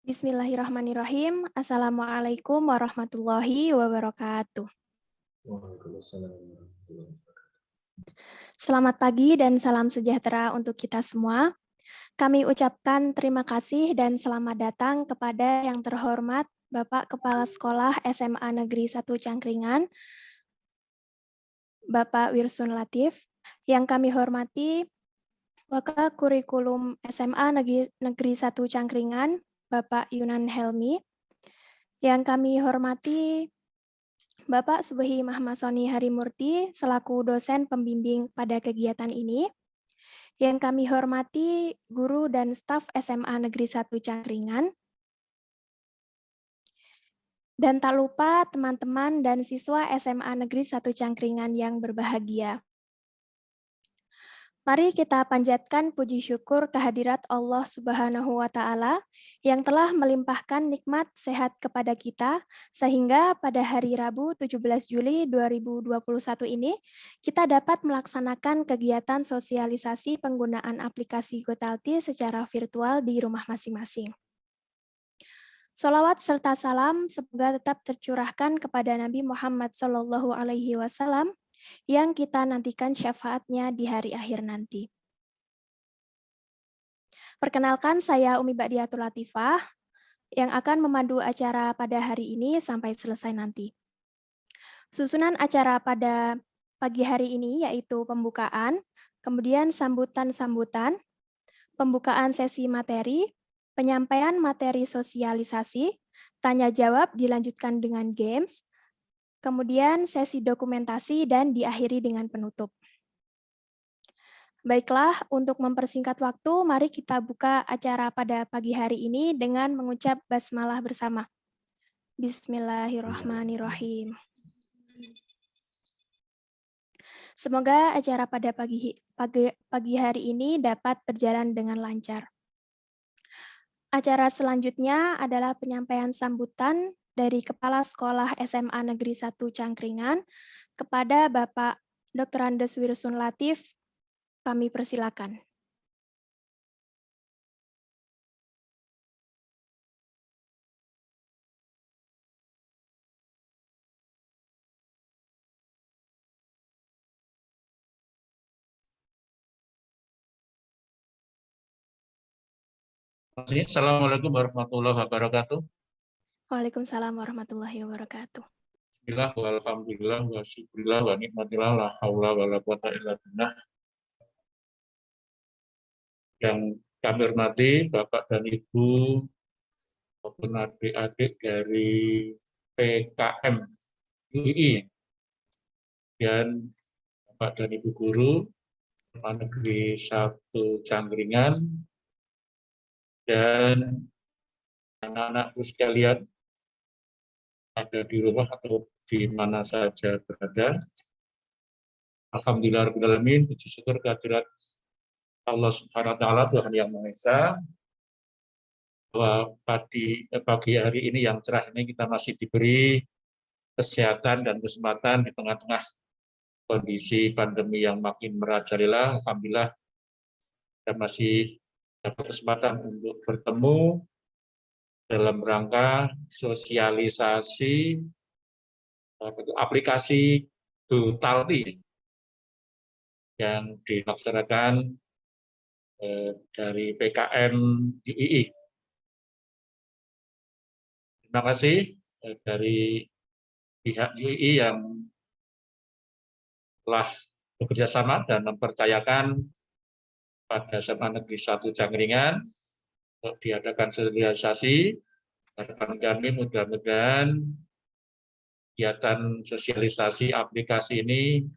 Bismillahirrahmanirrahim. Assalamualaikum warahmatullahi wabarakatuh. Waalaikumsalam warahmatullahi wabarakatuh. Selamat pagi dan salam sejahtera untuk kita semua. Kami ucapkan terima kasih dan selamat datang kepada yang terhormat Bapak Kepala Sekolah SMA Negeri 1 Cangkringan, Bapak Wirsun Latif. Yang kami hormati Wakakurikulum SMA Negeri 1 Cangkringan, Bapak Yunan Helmi. Yang kami hormati Bapak Subhi Mahmasoni Harimurti selaku dosen pembimbing pada kegiatan ini. Yang kami hormati guru dan staf SMA Negeri 1 Cangkringan. Dan tak lupa teman-teman dan siswa SMA Negeri 1 Cangkringan yang berbahagia. Mari kita panjatkan puji syukur kehadirat Allah Subhanahu wa Ta'ala yang telah melimpahkan nikmat sehat kepada kita, sehingga pada hari Rabu 17 Juli 2021 ini kita dapat melaksanakan kegiatan sosialisasi penggunaan aplikasi Gotalti secara virtual di rumah masing-masing. Sholawat serta salam semoga tetap tercurahkan kepada Nabi Muhammad SAW yang kita nantikan syafaatnya di hari akhir nanti. Perkenalkan, saya Umi Badiatul Latifah yang akan memandu acara pada hari ini sampai selesai nanti. Susunan acara pada pagi hari ini yaitu pembukaan, kemudian sambutan-sambutan, pembukaan sesi materi, penyampaian materi sosialisasi, tanya jawab dilanjutkan dengan games, kemudian sesi dokumentasi dan diakhiri dengan penutup. Baiklah, untuk mempersingkat waktu, mari kita buka acara pada pagi hari ini dengan mengucap basmalah bersama. Bismillahirrahmanirrahim. Semoga acara pada pagi hari ini dapat berjalan dengan lancar. Acara selanjutnya adalah penyampaian sambutan dari Kepala Sekolah SMA Negeri 1 Cangkringan kepada Bapak Dr. Andes Wirsun Latif. Kami persilakan. Assalamualaikum warahmatullahi wabarakatuh. Waalaikumsalam warahmatullahi wabarakatuh. Bismillah, walhamdulillah, wa syukurillah, wa nikmatillah, la haula wa la quwata illa billah. Yang kami hormati Bapak dan Ibu maupun adik-adik dari PKM UI dan Bapak dan Ibu guru SMA Negeri 1 Cangkringan dan anak-anakku sekalian ada di rumah atau di mana saja berada. Alhamdulillahirrahmanirrahim, puji syukur kehadirat Allah Subhanahu wa Ta'ala, Tuhan Yang Maha Esa, bahwa pagi hari ini yang cerah ini kita masih diberi kesehatan dan kesempatan di tengah-tengah kondisi pandemi yang makin merajalela. Alhamdulillah kita masih dapat kesempatan untuk bertemu dalam rangka sosialisasi aplikasi Gotalti yang dilaksanakan dari PKM UI. Terima kasih dari pihak UI yang telah bekerja sama dan mempercayakan pada SMA Negeri 1 Cangkringan untuk diadakan sosialisasi. Harapan kami mudah-mudahan kegiatan sosialisasi aplikasi ini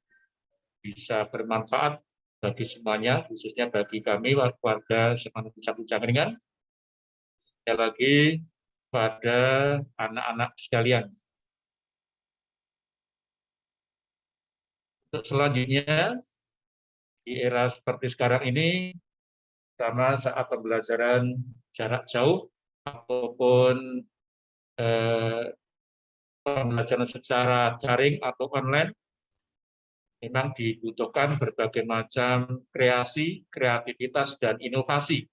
bisa bermanfaat bagi semuanya, khususnya bagi kami warga SMA Negeri 1 Cangkringan. Sekali lagi pada anak-anak sekalian. Untuk selanjutnya, di era seperti sekarang ini, terutama saat pembelajaran jarak jauh ataupun pembelajaran secara daring atau online, memang dibutuhkan berbagai macam kreasi, kreativitas, dan inovasi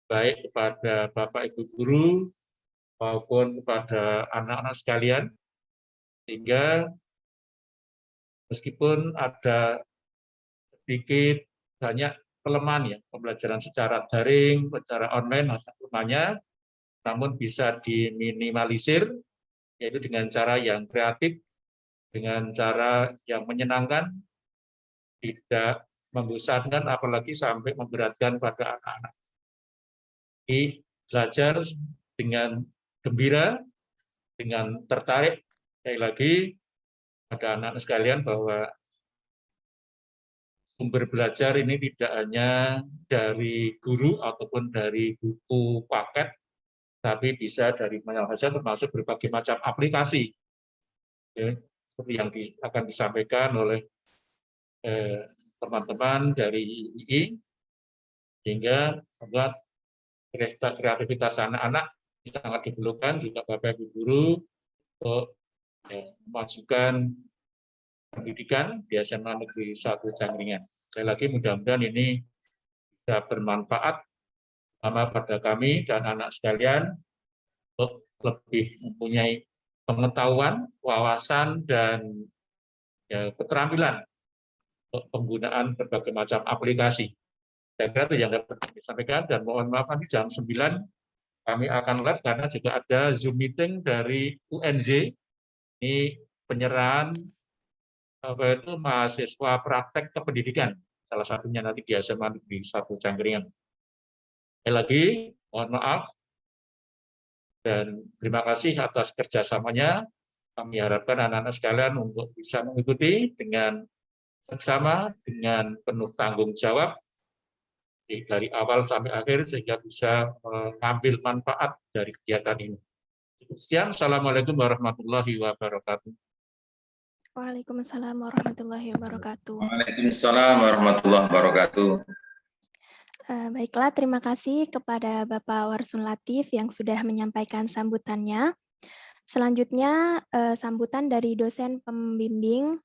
baik kepada Bapak Ibu guru maupun kepada anak-anak sekalian, sehingga meskipun ada sedikit banyak kelemahan ya pembelajaran secara daring, secara online atau rumahnya, namun bisa diminimalisir yaitu dengan cara yang kreatif, dengan cara yang menyenangkan, tidak membosankan apalagi sampai memberatkan pada anak-anak. Jadi belajar dengan gembira, dengan tertarik, sekali lagi pada anak-anak sekalian bahwa sumber belajar ini tidak hanya dari guru ataupun dari buku paket, tapi bisa dari mana saja termasuk berbagai macam aplikasi. Ya, seperti yang akan disampaikan oleh teman-teman dari III, sehingga membuat kreativitas anak-anak sangat diperlukan juga Bapak Ibu guru untuk memajukan pendidikan di SMA Negeri 1 Cangkringan. Sekali lagi mudah-mudahan ini bisa bermanfaat sama pada kami dan anak sekalian untuk lebih mempunyai pengetahuan, wawasan, dan keterampilan untuk penggunaan berbagai macam aplikasi. Saya kira itu yang dapat kami sampaikan, dan mohon maaf nanti jam 9 kami akan live karena juga ada Zoom meeting dari UNJ, ini penyerahan mahasiswa praktek kependidikan, salah satunya nanti di SMA Negeri 1 Cangkringan. Sekali lagi, mohon maaf, dan terima kasih atas kerjasamanya. Kami harapkan anak-anak sekalian untuk bisa mengikuti dengan seksama, dengan penuh tanggung jawab, dari awal sampai akhir, sehingga bisa mengambil manfaat dari kegiatan ini. Sekian, Assalamualaikum warahmatullahi wabarakatuh. Waalaikumsalam warahmatullahi wabarakatuh. Waalaikumsalam warahmatullahi wabarakatuh. Baiklah, terima kasih kepada Bapak Warsun Latif yang sudah menyampaikan sambutannya. Selanjutnya, sambutan dari dosen pembimbing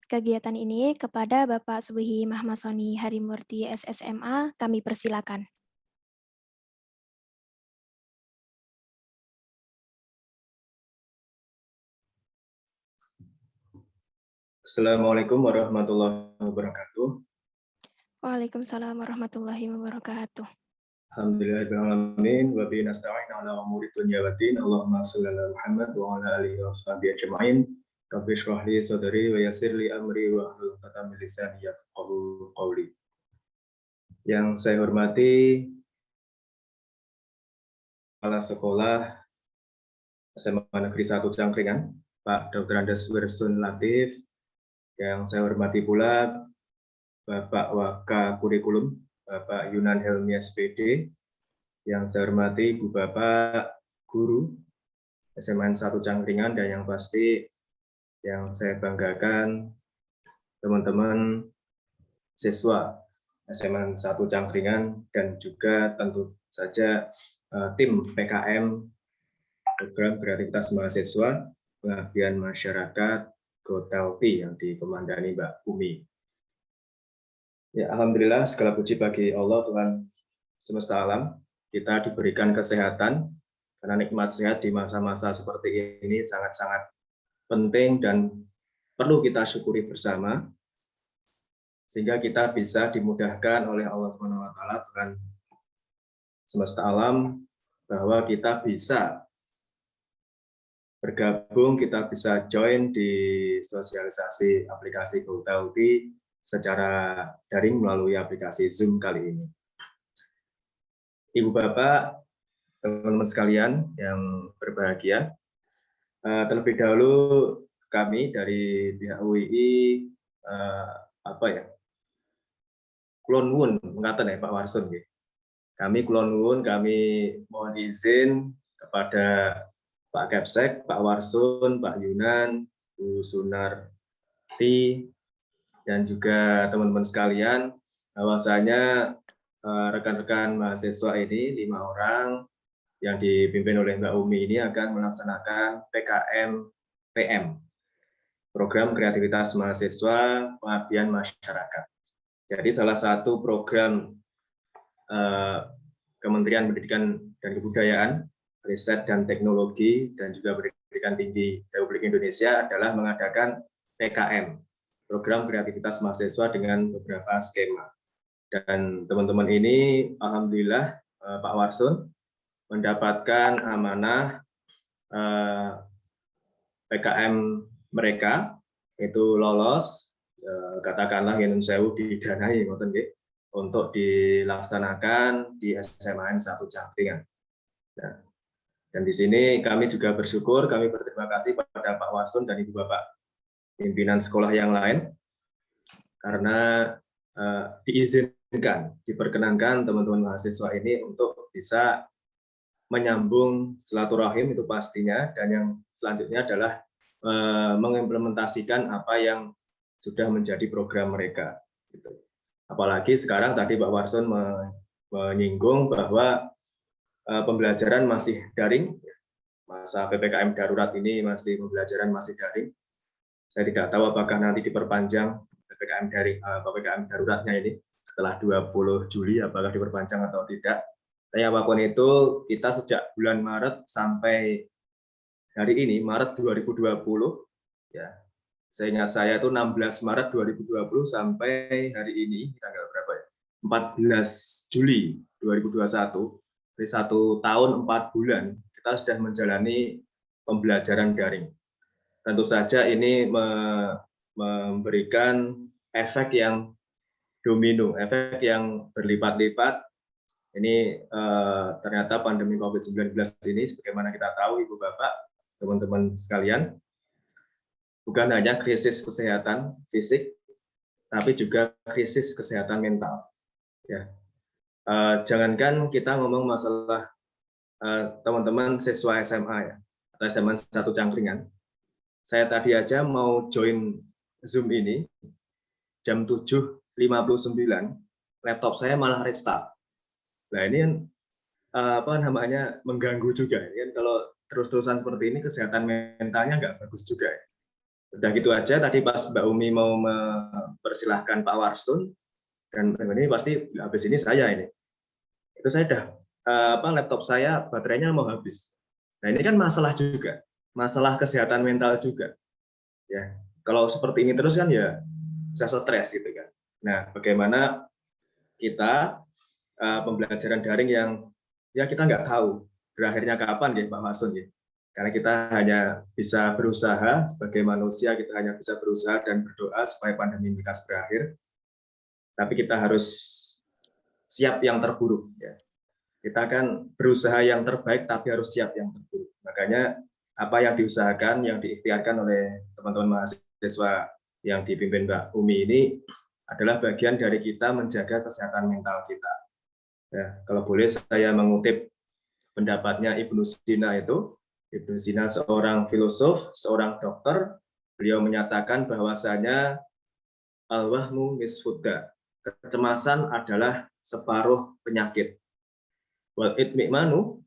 kegiatan ini kepada Bapak Subhi Mahmasoni Harimurti SSMA, kami persilakan. Assalamualaikum warahmatullahi wabarakatuh. Waalaikumsalam warahmatullahi wabarakatuh. Alhamdulillahirrahmanirrahim. Wa bihi nasta'in ala umuri dunya waddin. Allahumma shalli ala Muhammad wa ala alihi wa sahbihi ajma'in. Rabbi shrah li sadri wa yassir li amri wa hlul 'uqdatam min lisani yafqahu qawli. Yang saya hormati Kepala Sekolah SMA Negeri 1 Cangkringan, Pak Dr. Andes Warsun Latif. Yang saya hormati pula Bapak Waka Kurikulum, Bapak Yunan Helmi SPD, yang saya hormati Ibu Bapak Guru SMA 1 Cangkringan, dan yang pasti yang saya banggakan teman-teman siswa SMA 1 Cangkringan, dan juga tentu saja tim PKM Program Kreativitas Mahasiswa Pengabdian Masyarakat GoTelti yang dikomandani Mbak Umi. Ya, alhamdulillah, segala puji bagi Allah Tuhan semesta alam. Kita diberikan kesehatan, karena nikmat sehat di masa-masa seperti ini sangat-sangat penting dan perlu kita syukuri bersama, sehingga kita bisa dimudahkan oleh Allah SWT, Tuhan semesta alam, bahwa kita bisa bergabung, kita bisa join di sosialisasi aplikasi GoTelti secara daring melalui aplikasi Zoom kali ini. Ibu Bapak, teman-teman sekalian yang berbahagia, terlebih dahulu kami dari pihak UII kulon nuwun mengatakan ya Pak Warsun, kami kulon nuwun, kami mohon izin kepada Pak Kepsek, Pak Warsun, Pak Yunan, Bu Sunarti, dan juga teman-teman sekalian, bahwasanya rekan-rekan mahasiswa ini 5 orang yang dipimpin oleh Mbak Umi ini akan melaksanakan PKM PM, Program Kreativitas Mahasiswa Pengabdian Masyarakat. Jadi salah satu program Kementerian Pendidikan dan Kebudayaan, Riset dan Teknologi, dan juga Pendidikan Tinggi Republik Indonesia adalah mengadakan PKM, Program Kreativitas Mahasiswa, dengan beberapa skema. Dan teman-teman ini, alhamdulillah, Pak Warsun mendapatkan amanah PKM mereka itu lolos, katakanlah Nun Sewu didanai untuk dilaksanakan di SMAN 1 Cangkringan. Nah, dan di sini kami juga bersyukur, kami berterima kasih pada Pak Warsun dan Ibu Bapak pimpinan sekolah yang lain, karena diizinkan, diperkenankan teman-teman mahasiswa ini untuk bisa menyambung silaturahim itu pastinya, dan yang selanjutnya adalah mengimplementasikan apa yang sudah menjadi program mereka. Apalagi sekarang tadi Pak Warsun menyinggung bahwa pembelajaran masih daring, masa PPKM darurat ini pembelajaran masih daring. Saya tidak tahu apakah nanti diperpanjang PPKM daruratnya ini setelah 20 Juli, apakah diperpanjang atau tidak. Tapi apapun itu, kita sejak bulan Maret sampai hari ini, Maret 2020, ya, seingat saya itu 16 Maret 2020 sampai hari ini, tanggal berapa ya? 14 Juli 2021, dari 1 tahun 4 bulan, kita sudah menjalani pembelajaran daring. Tentu saja ini memberikan efek yang domino, efek yang berlipat-lipat. Ini ternyata pandemi COVID-19 ini, sebagaimana kita tahu, Ibu Bapak, teman-teman sekalian, bukan hanya krisis kesehatan fisik, tapi juga krisis kesehatan mental. Ya, jangankan kita ngomong masalah teman-teman siswa SMA ya, atau SMA 1 Cangkringan. Saya tadi aja mau join Zoom ini jam 7.59, laptop saya malah restart. Nah ini mengganggu juga. Kalau terus-terusan seperti ini, kesehatan mentalnya nggak bagus juga. Udah gitu aja, tadi pas Mbak Umi mau mempersilahkan Pak Warsun, dan ini pasti habis ini saya ini. Itu saya udah, laptop saya baterainya mau habis. Nah ini kan masalah juga, masalah kesehatan mental juga. Ya, kalau seperti ini terus kan ya bisa stres gitu kan. Nah, bagaimana kita pembelajaran daring yang ya kita nggak tahu berakhirnya kapan ya Pak Warsun ya. Karena kita hanya bisa berusaha, sebagai manusia kita hanya bisa berusaha dan berdoa supaya pandemi ini berakhir. Tapi kita harus siap yang terburuk. Ya. Kita kan berusaha yang terbaik, tapi harus siap yang terburuk. Makanya apa yang diusahakan, yang diikhtiarkan oleh teman-teman mahasiswa yang dipimpin Mbak Umi ini adalah bagian dari kita menjaga kesehatan mental kita. Ya, kalau boleh saya mengutip pendapatnya Ibnu Sina itu. Ibnu Sina seorang filosof, seorang dokter, beliau menyatakan bahwasanya al-wahmu nisfudda, kecemasan adalah separuh penyakit. Wal itmi'manu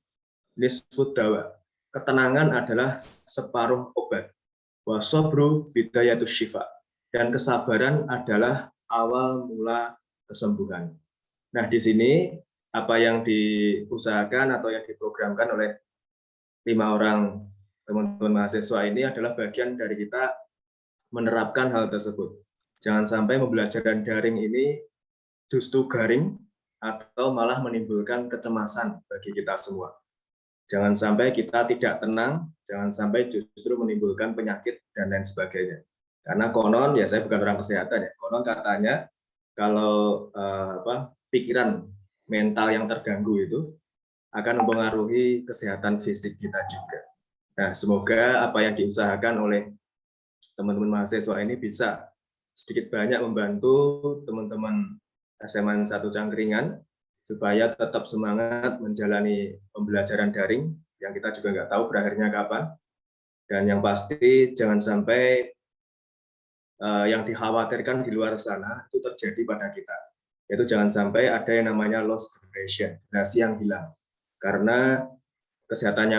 nisfuddawa, ketenangan adalah separuh obat. Wa sabru bidayatus syifa, dan kesabaran adalah awal mula kesembuhan. Nah, di sini apa yang diusahakan atau yang diprogramkan oleh 5 orang teman-teman mahasiswa ini adalah bagian dari kita menerapkan hal tersebut. Jangan sampai pembelajaran daring ini justru garing atau malah menimbulkan kecemasan bagi kita semua. Jangan sampai kita tidak tenang, jangan sampai justru menimbulkan penyakit dan lain sebagainya. Karena konon, ya saya bukan orang kesehatan ya, konon katanya kalau pikiran mental yang terganggu itu akan mempengaruhi kesehatan fisik kita juga. Nah, semoga apa yang diusahakan oleh teman-teman mahasiswa ini bisa sedikit banyak membantu teman-teman SMA 1 Cangkringan supaya tetap semangat menjalani pembelajaran daring yang kita juga nggak tahu berakhirnya kapan. Dan yang pasti jangan sampai yang dikhawatirkan di luar sana itu terjadi pada kita. Yaitu jangan sampai ada yang namanya lost generation, generasi yang hilang. Karena kesehatan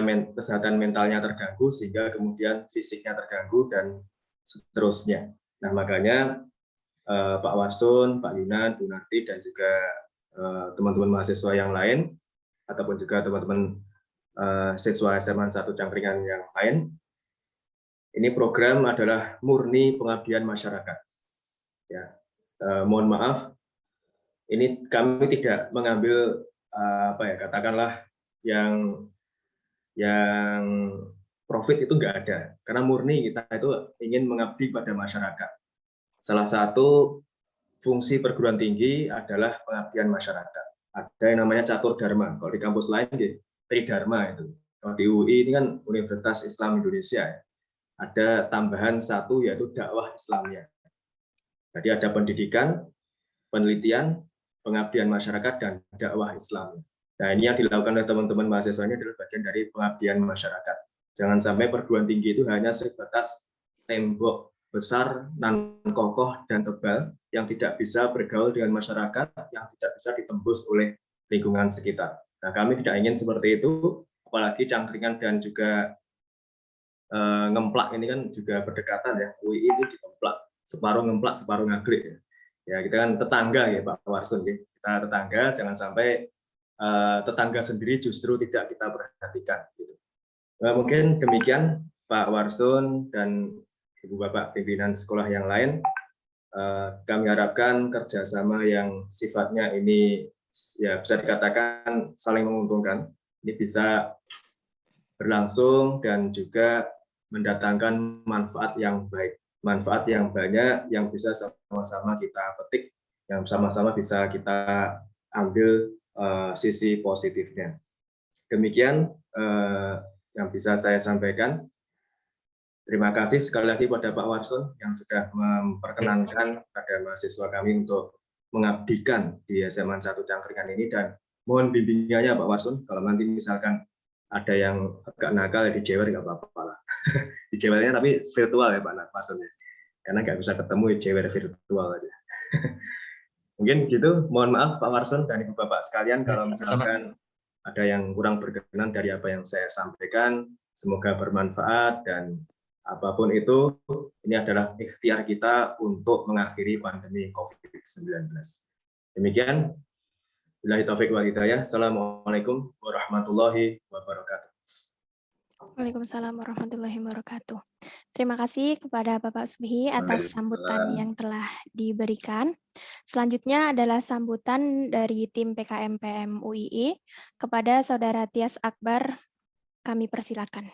mentalnya terganggu sehingga kemudian fisiknya terganggu dan seterusnya. Nah, makanya Pak Warsun, Pak Yunan, Bu Narti, dan juga teman-teman mahasiswa yang lain ataupun juga teman-teman siswa SMA 1 Cangkringan yang lain. Ini program adalah murni pengabdian masyarakat. Ya, mohon maaf, ini kami tidak mengambil katakanlah yang profit itu nggak ada, karena murni kita itu ingin mengabdi pada masyarakat. Salah satu fungsi perguruan tinggi adalah pengabdian masyarakat. Ada yang namanya catur dharma. Kalau di kampus lain, tridharma itu. Kalau di UI ini kan Universitas Islam Indonesia. Ada tambahan satu yaitu dakwah Islamnya. Jadi ada pendidikan, penelitian, pengabdian masyarakat, dan dakwah Islam. Nah, ini yang dilakukan oleh teman-teman mahasiswa ini adalah bagian dari pengabdian masyarakat. Jangan sampai perguruan tinggi itu hanya sebatas tembok besar, nan kokoh dan tebal yang tidak bisa bergaul dengan masyarakat, yang tidak bisa ditembus oleh lingkungan sekitar. Nah, kami tidak ingin seperti itu, apalagi Cangkringan dan juga Ngemplak ini kan juga berdekatan ya. UI itu di Ngemplak, separuh Ngemplak, separuh Ngaglik. Ya, kita kan tetangga ya Pak Warsun. Kita tetangga, jangan sampai tetangga sendiri justru tidak kita perhatikan. Gitu. Mungkin demikian Pak Warsun dan Ibu Bapak pimpinan sekolah yang lain. Kami harapkan kerjasama yang sifatnya ini ya bisa dikatakan saling menguntungkan. Ini bisa berlangsung dan juga mendatangkan manfaat yang baik, manfaat yang banyak yang bisa sama-sama kita petik, yang sama-sama bisa kita ambil sisi positifnya. Demikian yang bisa saya sampaikan. Terima kasih sekali lagi pada Pak Warsun yang sudah memperkenankan pada mahasiswa kami untuk mengabdikan di SMA 1 Cangkringan ini, dan mohon bimbingannya Pak Warsun, kalau nanti misalkan ada yang agak nakal di Jewer nggak apa-apa lah. Di Jewernya tapi virtual ya Pak Warsun ya, karena nggak bisa ketemu di Jewer virtual aja. Mungkin gitu, mohon maaf Pak Warsun dan Ibu Bapak sekalian kalau misalkan ada yang kurang berkenan dari apa yang saya sampaikan. Semoga bermanfaat, dan apapun itu, ini adalah ikhtiar kita untuk mengakhiri pandemi COVID-19. Demikian, billahi taufiq wal hidayah. Assalamualaikum warahmatullahi wabarakatuh. Waalaikumsalam warahmatullahi wabarakatuh. Terima kasih kepada Bapak Subhi atas sambutan yang telah diberikan. Selanjutnya adalah sambutan dari tim PKMPM UII kepada Saudara Tias Akbar. Kami persilakan.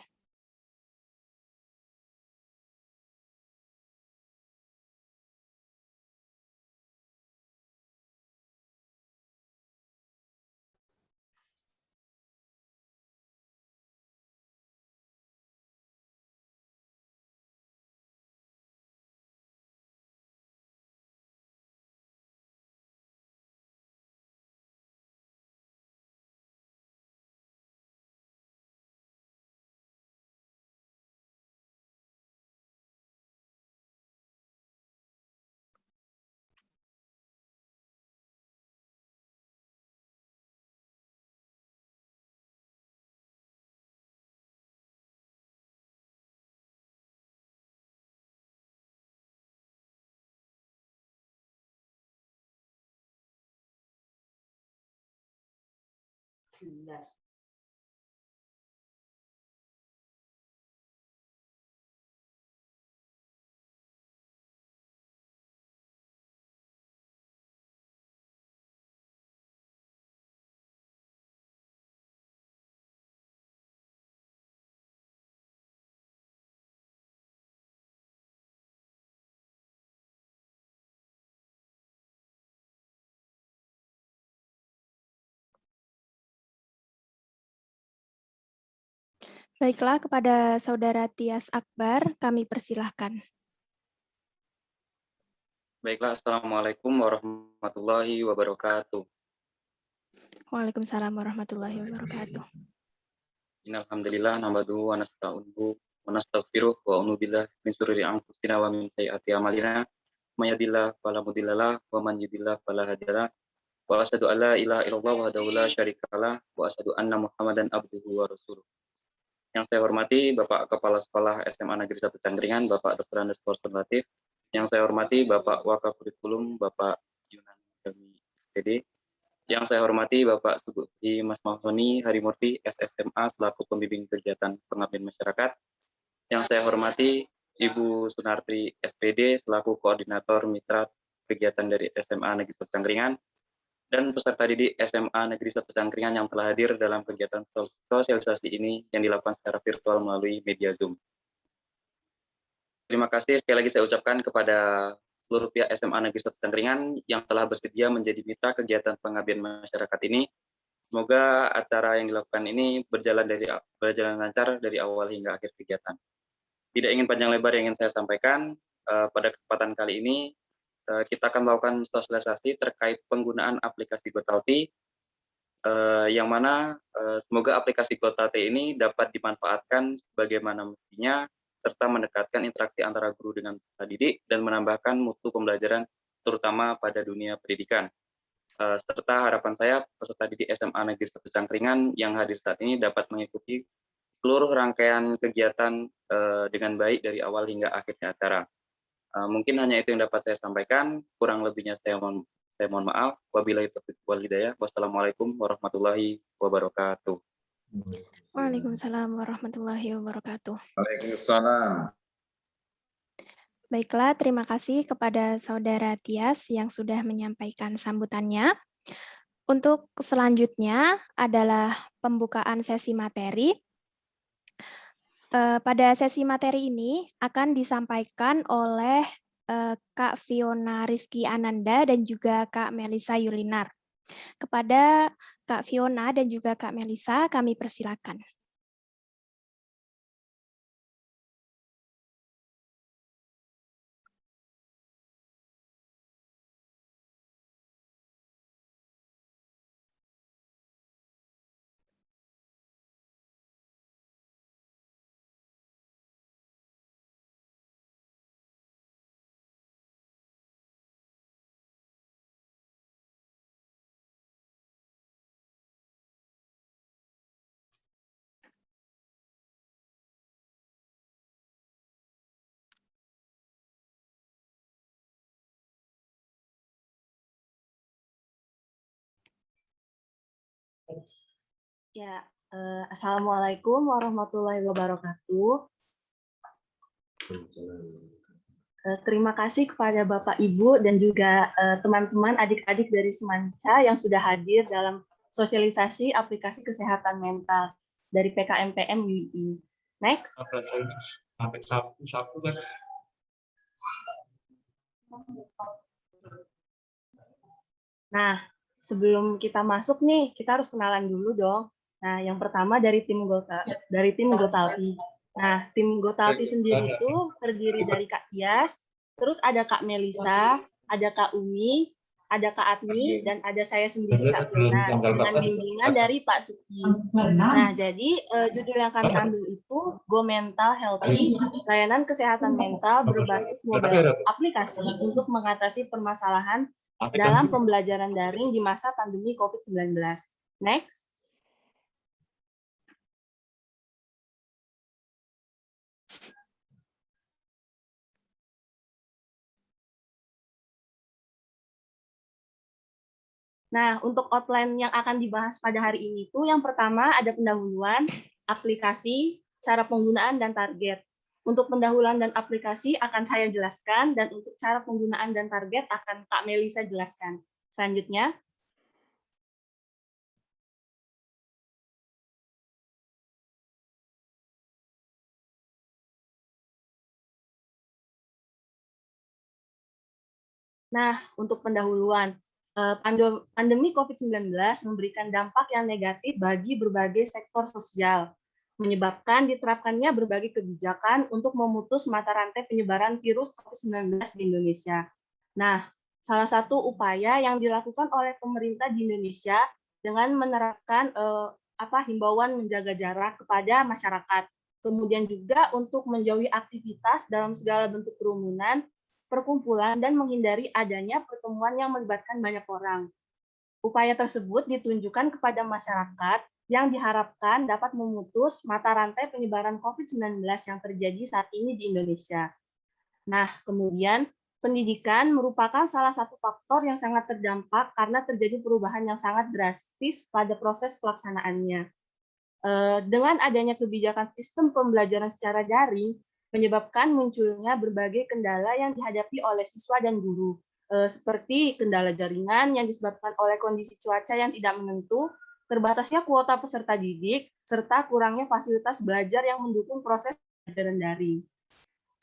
Baiklah, kepada Saudara Tias Akbar, kami persilahkan. Baiklah, Assalamualaikum warahmatullahi wabarakatuh. Waalaikumsalam warahmatullahi wabarakatuh. Innalhamdulillah, nahmaduhu wa nasta'inuhu wa nastaghfiruh wa a'udzu billahi min syururi anfusina wa min sayyiati a'malina. May yahdihillahu fala mudilla lahu wa man yudlil fala hadiya lahu. Wa asyhadu an la ilaha illallah wahdahu la syarikalah wa asyhadu anna Muhammadan abduhu wa rasuluh. Yang saya hormati Bapak Kepala Sekolah SMA Negeri 1 Cangkringan, Bapak Dr. Andes Warsun Latif. Yang saya hormati Bapak Wakakurikulum, Bapak Yunan Dami SPD. Yang saya hormati Bapak Sugesti Mas Mahoni Harimurti, SSMA selaku pembimbing kegiatan pengabdian masyarakat. Yang saya hormati Ibu Sunarti SPD selaku koordinator mitra kegiatan dari SMA Negeri 1 Cangkringan, dan peserta didik SMA Negeri 1 Cangkringan yang telah hadir dalam kegiatan sosialisasi ini yang dilakukan secara virtual melalui media Zoom. Terima kasih sekali lagi saya ucapkan kepada seluruh pihak SMA Negeri 1 Cangkringan yang telah bersedia menjadi mitra kegiatan pengabdian masyarakat ini. Semoga acara yang dilakukan ini berjalan lancar dari awal hingga akhir kegiatan. Tidak ingin panjang lebar yang ingin saya sampaikan, pada kesempatan kali ini kita akan melakukan sosialisasi terkait penggunaan aplikasi GoTalti, yang mana semoga aplikasi GoTalti ini dapat dimanfaatkan sebagaimana mestinya, serta mendekatkan interaksi antara guru dengan peserta didik dan menambahkan mutu pembelajaran terutama pada dunia pendidikan. Serta harapan saya peserta didik SMA Negeri 1 Cangkringan yang hadir saat ini dapat mengikuti seluruh rangkaian kegiatan dengan baik dari awal hingga akhirnya acara. Mungkin hanya itu yang dapat saya sampaikan, kurang lebihnya saya mohon maaf. Wabillahi taufiq wal hidayah. Wassalamualaikum warahmatullahi wabarakatuh. Waalaikumsalam warahmatullahi wabarakatuh. Waalaikumsalam. Baiklah, terima kasih kepada Saudara Tias yang sudah menyampaikan sambutannya. Untuk selanjutnya adalah pembukaan sesi materi. Pada sesi materi ini akan disampaikan oleh Kak Fiona Rizky Ananda dan juga Kak Melisa Yulinar. Kepada Kak Fiona dan juga Kak Melisa, kami persilakan. Ya, Assalamualaikum warahmatullahi wabarakatuh. Terima kasih kepada Bapak Ibu dan juga teman-teman adik-adik dari Semanca yang sudah hadir dalam sosialisasi aplikasi kesehatan mental dari PKMPM UI. Next. Sampai sapu kan. Nah, sebelum kita masuk nih, kita harus kenalan dulu dong. Nah, yang pertama dari tim GoTalti. Nah, tim GoTalti sendiri itu terdiri dari Kak Tias, terus ada Kak Melisa, ada Kak Umi, ada Kak Atmi, dan ada saya sendiri Kak Fiona, dengan bimbingan dari Pak Suki. Nah, jadi judul yang kami ambil itu Go Mental Healthy, layanan kesehatan mental berbasis mobile aplikasi untuk mengatasi permasalahan dalam pembelajaran daring di masa pandemi COVID-19. Next. Nah, untuk outline yang akan dibahas pada hari ini itu yang pertama ada pendahuluan, aplikasi, cara penggunaan, dan target. Untuk pendahuluan dan aplikasi akan saya jelaskan, dan untuk cara penggunaan dan target akan Kak Melisa jelaskan. Selanjutnya. Nah, untuk pendahuluan, pandemi COVID-19 memberikan dampak yang negatif bagi berbagai sektor sosial, menyebabkan diterapkannya berbagai kebijakan untuk memutus mata rantai penyebaran virus COVID-19 di Indonesia. Nah, salah satu upaya yang dilakukan oleh pemerintah di Indonesia dengan menerapkan himbauan menjaga jarak kepada masyarakat, kemudian juga untuk menjauhi aktivitas dalam segala bentuk kerumunan, perkumpulan, dan menghindari adanya pertemuan yang melibatkan banyak orang. Upaya tersebut ditunjukkan kepada masyarakat yang diharapkan dapat memutus mata rantai penyebaran COVID-19 yang terjadi saat ini di Indonesia. Nah, kemudian Pendidikan merupakan salah satu faktor yang sangat terdampak karena terjadi perubahan yang sangat drastis pada proses pelaksanaannya. Dengan adanya kebijakan sistem pembelajaran secara daring, menyebabkan munculnya berbagai kendala yang dihadapi oleh siswa dan guru, seperti kendala jaringan yang disebabkan oleh kondisi cuaca yang tidak menentu, terbatasnya kuota peserta didik, serta kurangnya fasilitas belajar yang mendukung proses pembelajaran daring.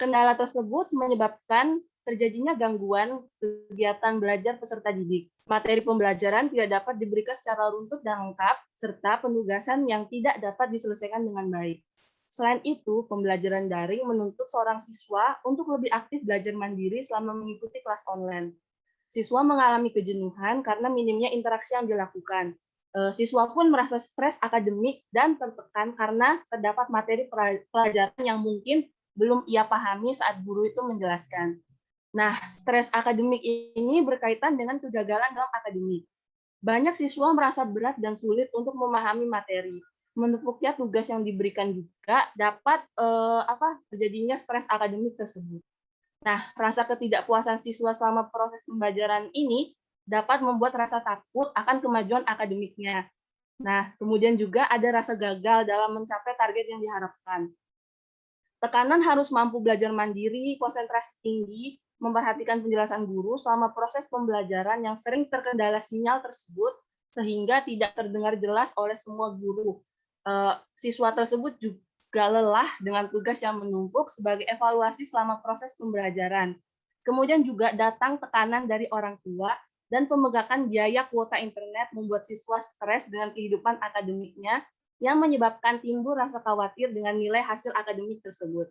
Kendala tersebut menyebabkan terjadinya gangguan kegiatan belajar peserta didik. Materi pembelajaran tidak dapat diberikan secara runtut dan lengkap, serta penugasan yang tidak dapat diselesaikan dengan baik. Selain itu, pembelajaran daring menuntut seorang siswa untuk lebih aktif belajar mandiri selama mengikuti kelas online. Siswa mengalami kejenuhan karena minimnya interaksi yang dilakukan. Siswa pun merasa stres akademik dan tertekan karena terdapat materi pelajaran yang mungkin belum ia pahami saat guru itu menjelaskan. Nah, stres akademik ini berkaitan dengan kegagalan dalam akademik. Banyak siswa merasa berat dan sulit untuk memahami materi. Menumpuknya tugas yang diberikan juga dapat terjadinya stres akademik tersebut. Nah, rasa ketidakpuasan siswa selama proses pembelajaran ini dapat membuat rasa takut akan kemajuan akademiknya. Nah, kemudian juga ada rasa gagal dalam mencapai target yang diharapkan. Tekanan harus mampu belajar mandiri, konsentrasi tinggi, memperhatikan penjelasan guru selama proses pembelajaran yang sering terkendala sinyal tersebut, sehingga tidak terdengar jelas oleh semua guru. Siswa tersebut juga lelah dengan tugas yang menumpuk sebagai evaluasi selama proses pembelajaran. Kemudian juga datang tekanan dari orang tua dan pemegakan biaya kuota internet membuat siswa stres dengan kehidupan akademiknya, yang menyebabkan timbul rasa khawatir dengan nilai hasil akademik tersebut.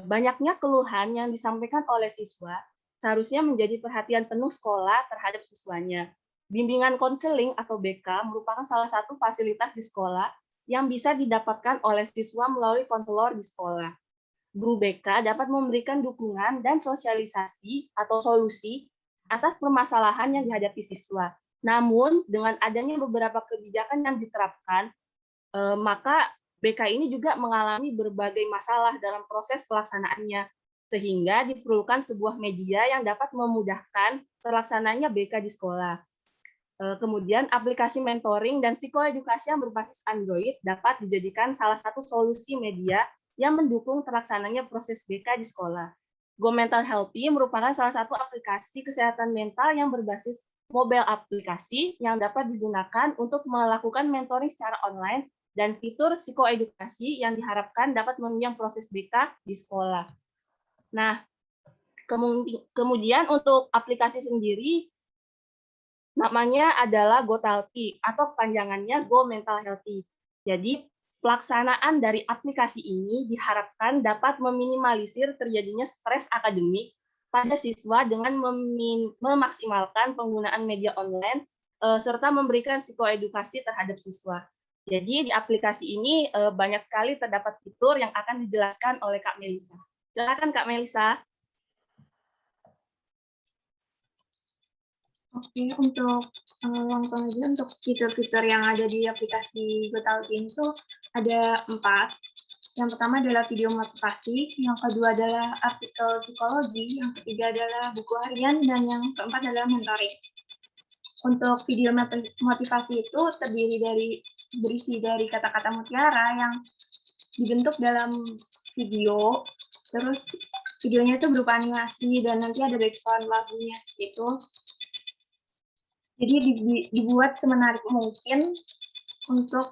Banyaknya keluhan yang disampaikan oleh siswa seharusnya menjadi perhatian penuh sekolah terhadap siswanya. Bimbingan konseling atau BK merupakan salah satu fasilitas di sekolah yang bisa didapatkan oleh siswa melalui konselor di sekolah. Guru BK dapat memberikan dukungan dan sosialisasi atau solusi atas permasalahan yang dihadapi siswa. Namun, dengan adanya beberapa kebijakan yang diterapkan, maka BK ini juga mengalami berbagai masalah dalam proses pelaksanaannya, sehingga diperlukan sebuah media yang dapat memudahkan terlaksananya BK di sekolah. Kemudian aplikasi mentoring dan psikoedukasi yang berbasis Android dapat dijadikan salah satu solusi media yang mendukung terlaksananya proses BK di sekolah. Go Mental Healthy merupakan salah satu aplikasi kesehatan mental yang berbasis mobile aplikasi yang dapat digunakan untuk melakukan mentoring secara online dan fitur psikoedukasi yang diharapkan dapat menunjang proses BK di sekolah. Nah, kemudian untuk aplikasi sendiri, namanya adalah GoTalki atau panjangannya Go Mental Healthy. Jadi, pelaksanaan dari aplikasi ini diharapkan dapat meminimalisir terjadinya stres akademik pada siswa dengan memaksimalkan penggunaan media online serta memberikan psikoedukasi terhadap siswa. Jadi di aplikasi ini banyak sekali terdapat fitur yang akan dijelaskan oleh Kak Melisa. Silakan Kak Melisa. Oke, untuk langsung aja untuk fitur-fitur yang ada di aplikasi GoTalki itu ada 4. Yang pertama adalah video motivasi, yang kedua adalah artikel psikologi, yang ketiga adalah buku harian, dan yang keempat adalah mentoring. Untuk video motivasi itu berisi dari kata-kata mutiara yang dibentuk dalam video, terus videonya itu berupa animasi dan nanti ada background lagunya gitu. Jadi dibuat semenarik mungkin untuk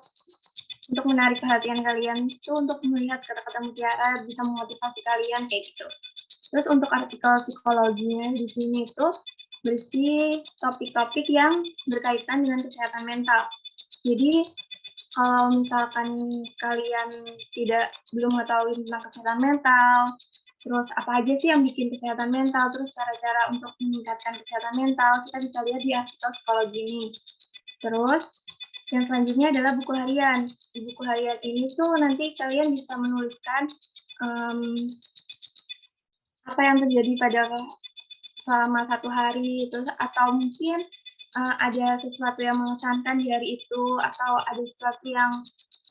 menarik perhatian kalian itu untuk melihat kata-kata mutiara, bisa memotivasi kalian kayak gitu. Terus untuk artikel psikologinya di sini itu berisi topik-topik yang berkaitan dengan kesehatan mental. Jadi kalau misalkan kalian belum mengetahui tentang kesehatan mental, terus apa aja sih yang bikin kesehatan mental, terus cara-cara untuk meningkatkan kesehatan mental, kita bisa lihat di artikel psikologi ini. Terus yang selanjutnya adalah buku harian. Di buku harian ini tuh nanti kalian bisa menuliskan apa yang terjadi selama satu hari, terus atau mungkin ada sesuatu yang mengesankan di hari itu, atau ada sesuatu yang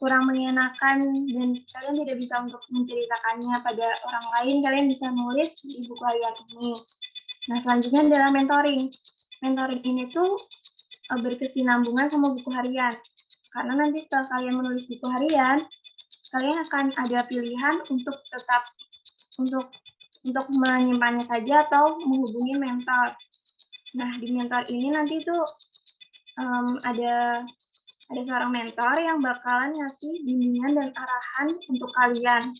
kurang mengenakan dan kalian tidak bisa untuk menceritakannya pada orang lain, kalian bisa nulis di buku harian ini. Nah, selanjutnya adalah mentoring. Mentoring ini tuh berkesinambungan sama buku harian. Karena nanti setelah kalian menulis buku harian, kalian akan ada pilihan untuk tetap untuk menyimpannya saja atau menghubungi mentor. Nah, di mentor ini nanti tuh ada seorang mentor yang bakalan ngasih bimbingan dan arahan untuk kalian.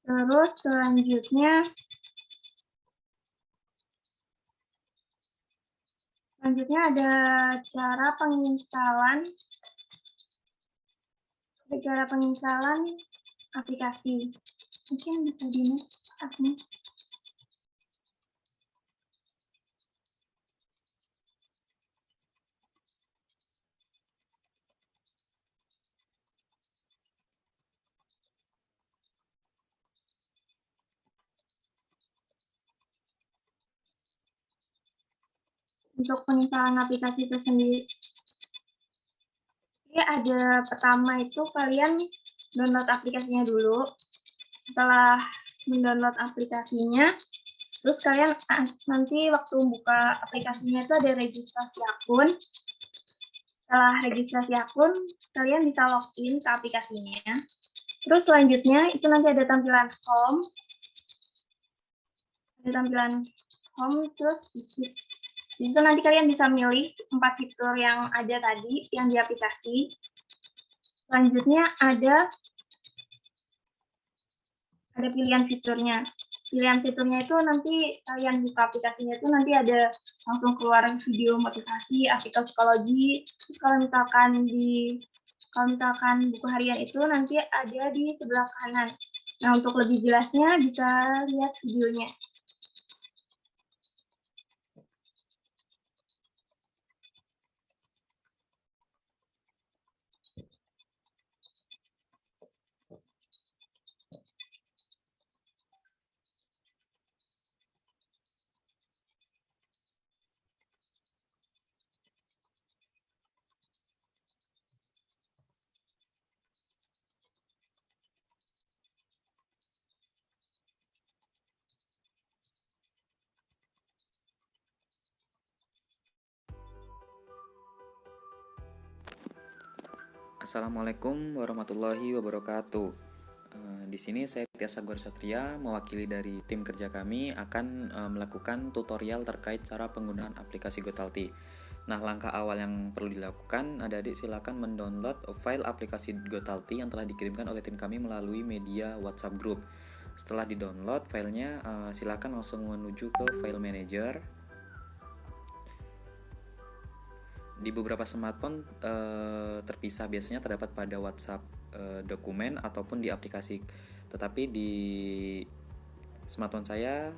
Terus selanjutnya ada cara penginstalan aplikasi. Mungkin bisa di-next. Untuk penginstalan aplikasi itu sendiri, ada pertama itu kalian download aplikasinya dulu. Setelah mendownload aplikasinya, terus kalian nanti waktu buka aplikasinya itu ada registrasi akun. Setelah registrasi akun, kalian bisa login ke aplikasinya. Terus selanjutnya itu nanti ada tampilan home. Terus di situ nanti kalian bisa milih 4 fitur yang ada tadi, yang di aplikasi. Selanjutnya ada pilihan fiturnya. Pilihan fiturnya itu nanti kalian buka aplikasinya itu nanti ada langsung keluar video motivasi, artikel psikologi. Terus kalau misalkan buku harian itu nanti ada di sebelah kanan. Nah, untuk lebih jelasnya bisa lihat videonya. Assalamualaikum warahmatullahi wabarakatuh. Di sini saya Tiasa Gor Satria, mewakili dari tim kerja kami akan melakukan tutorial terkait cara penggunaan aplikasi Gotalti. Nah, langkah awal yang perlu dilakukan, adik-adik silakan mendownload file aplikasi Gotalti yang telah dikirimkan oleh tim kami melalui media WhatsApp group. Setelah di-download filenya, silakan langsung menuju ke file manager. Di beberapa smartphone terpisah, biasanya terdapat pada WhatsApp dokumen ataupun di aplikasi. Tetapi di smartphone saya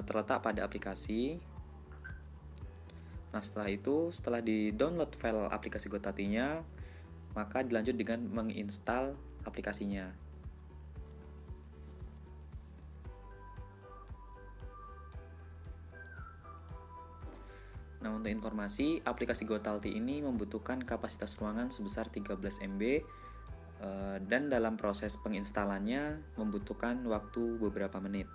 terletak pada aplikasi. Nah, setelah di-download file aplikasi Gotalti-nya, maka dilanjut dengan menginstal aplikasinya. Nah, untuk informasi, aplikasi Gotalti ini membutuhkan kapasitas ruangan sebesar 13 MB dan dalam proses penginstalannya membutuhkan waktu beberapa menit.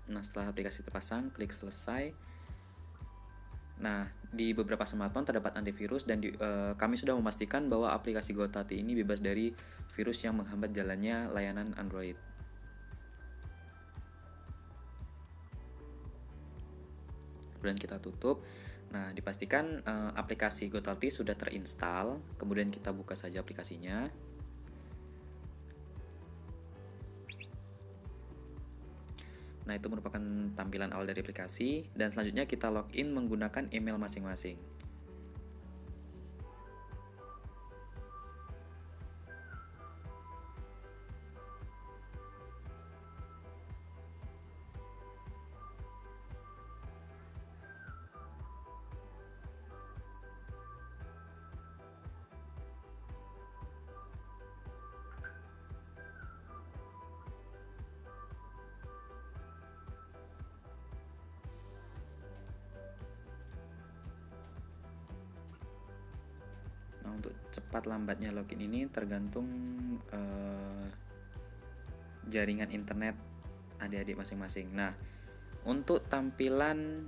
Nah, setelah aplikasi terpasang, klik selesai. Nah, di beberapa smartphone terdapat antivirus dan kami sudah memastikan bahwa aplikasi Gotalti ini bebas dari virus yang menghambat jalannya layanan Android. Kemudian kita tutup. Nah, dipastikan aplikasi Gotalti sudah terinstall. Kemudian kita buka saja aplikasinya. Nah, itu merupakan tampilan awal dari aplikasi, dan selanjutnya kita login menggunakan email masing-masing. untuk cepat lambatnya login ini tergantung jaringan internet adik-adik masing-masing. Nah, untuk tampilan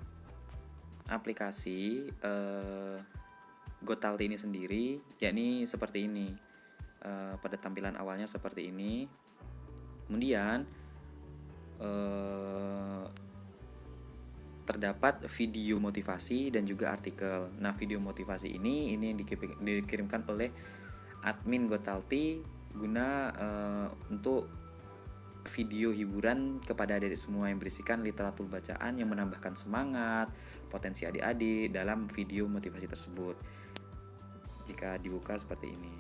aplikasi Gotalti ini sendiri, yakni seperti ini. Pada tampilan awalnya seperti ini. Kemudian terdapat video motivasi dan juga artikel. Nah, video motivasi ini yang dikirimkan oleh admin Gotalti guna untuk video hiburan kepada adik-adik semua yang berisikan literatur bacaan yang menambahkan semangat, potensi adik-adik dalam video motivasi tersebut. Jika dibuka seperti ini.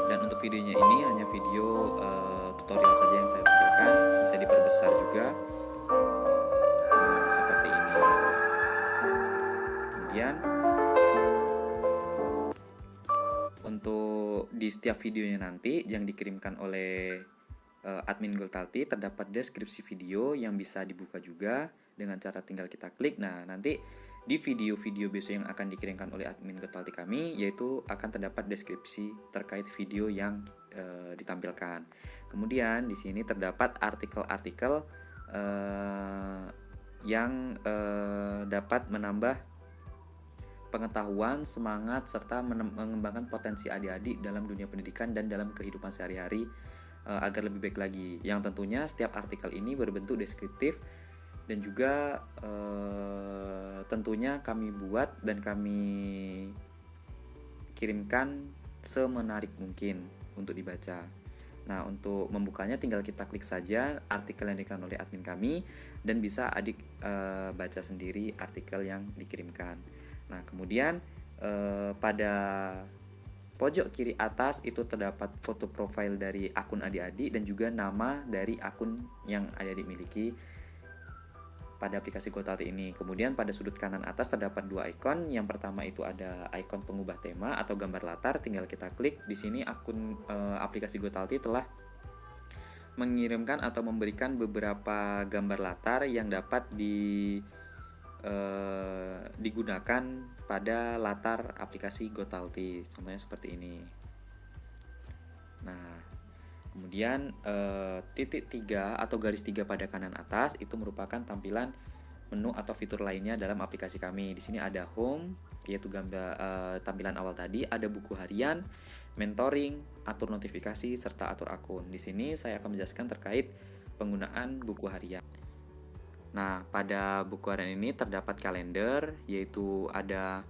Dan untuk videonya ini hanya video tutorial saja yang saya tampilkan, bisa diperbesar juga seperti ini. Kemudian untuk di setiap videonya nanti yang dikirimkan oleh admin Gotalti terdapat deskripsi video yang bisa dibuka juga dengan cara tinggal kita klik. Nah, nanti di video-video besok yang akan dikirimkan oleh admin Gotalti kami, yaitu akan terdapat deskripsi terkait video yang ditampilkan. Kemudian di sini terdapat artikel-artikel yang dapat menambah pengetahuan, semangat, serta mengembangkan potensi adik-adik dalam dunia pendidikan dan dalam kehidupan sehari-hari agar lebih baik lagi. Yang tentunya setiap artikel ini berbentuk deskriptif dan juga tentunya kami buat dan kami kirimkan semenarik mungkin untuk dibaca. Nah, untuk membukanya tinggal kita klik saja artikel yang dikirimkan oleh admin kami dan bisa adik baca sendiri artikel yang dikirimkan. Nah, kemudian pada pojok kiri atas itu terdapat foto profil dari akun adik-adik dan juga nama dari akun yang adik-adik miliki pada aplikasi Gotalti ini. Kemudian pada sudut kanan atas terdapat dua ikon. Yang pertama itu ada ikon pengubah tema atau gambar latar, tinggal kita klik. Di sini akun aplikasi Gotalti telah mengirimkan atau memberikan beberapa gambar latar yang dapat digunakan pada latar aplikasi Gotalti, contohnya seperti ini. Nah, kemudian titik 3 atau garis 3 pada kanan atas itu merupakan tampilan menu atau fitur lainnya dalam aplikasi kami. Di sini ada home, yaitu gambar tampilan awal tadi, ada buku harian, mentoring, atur notifikasi, serta atur akun. Di sini saya akan menjelaskan terkait penggunaan buku harian. Nah, pada buku harian ini terdapat kalender, yaitu ada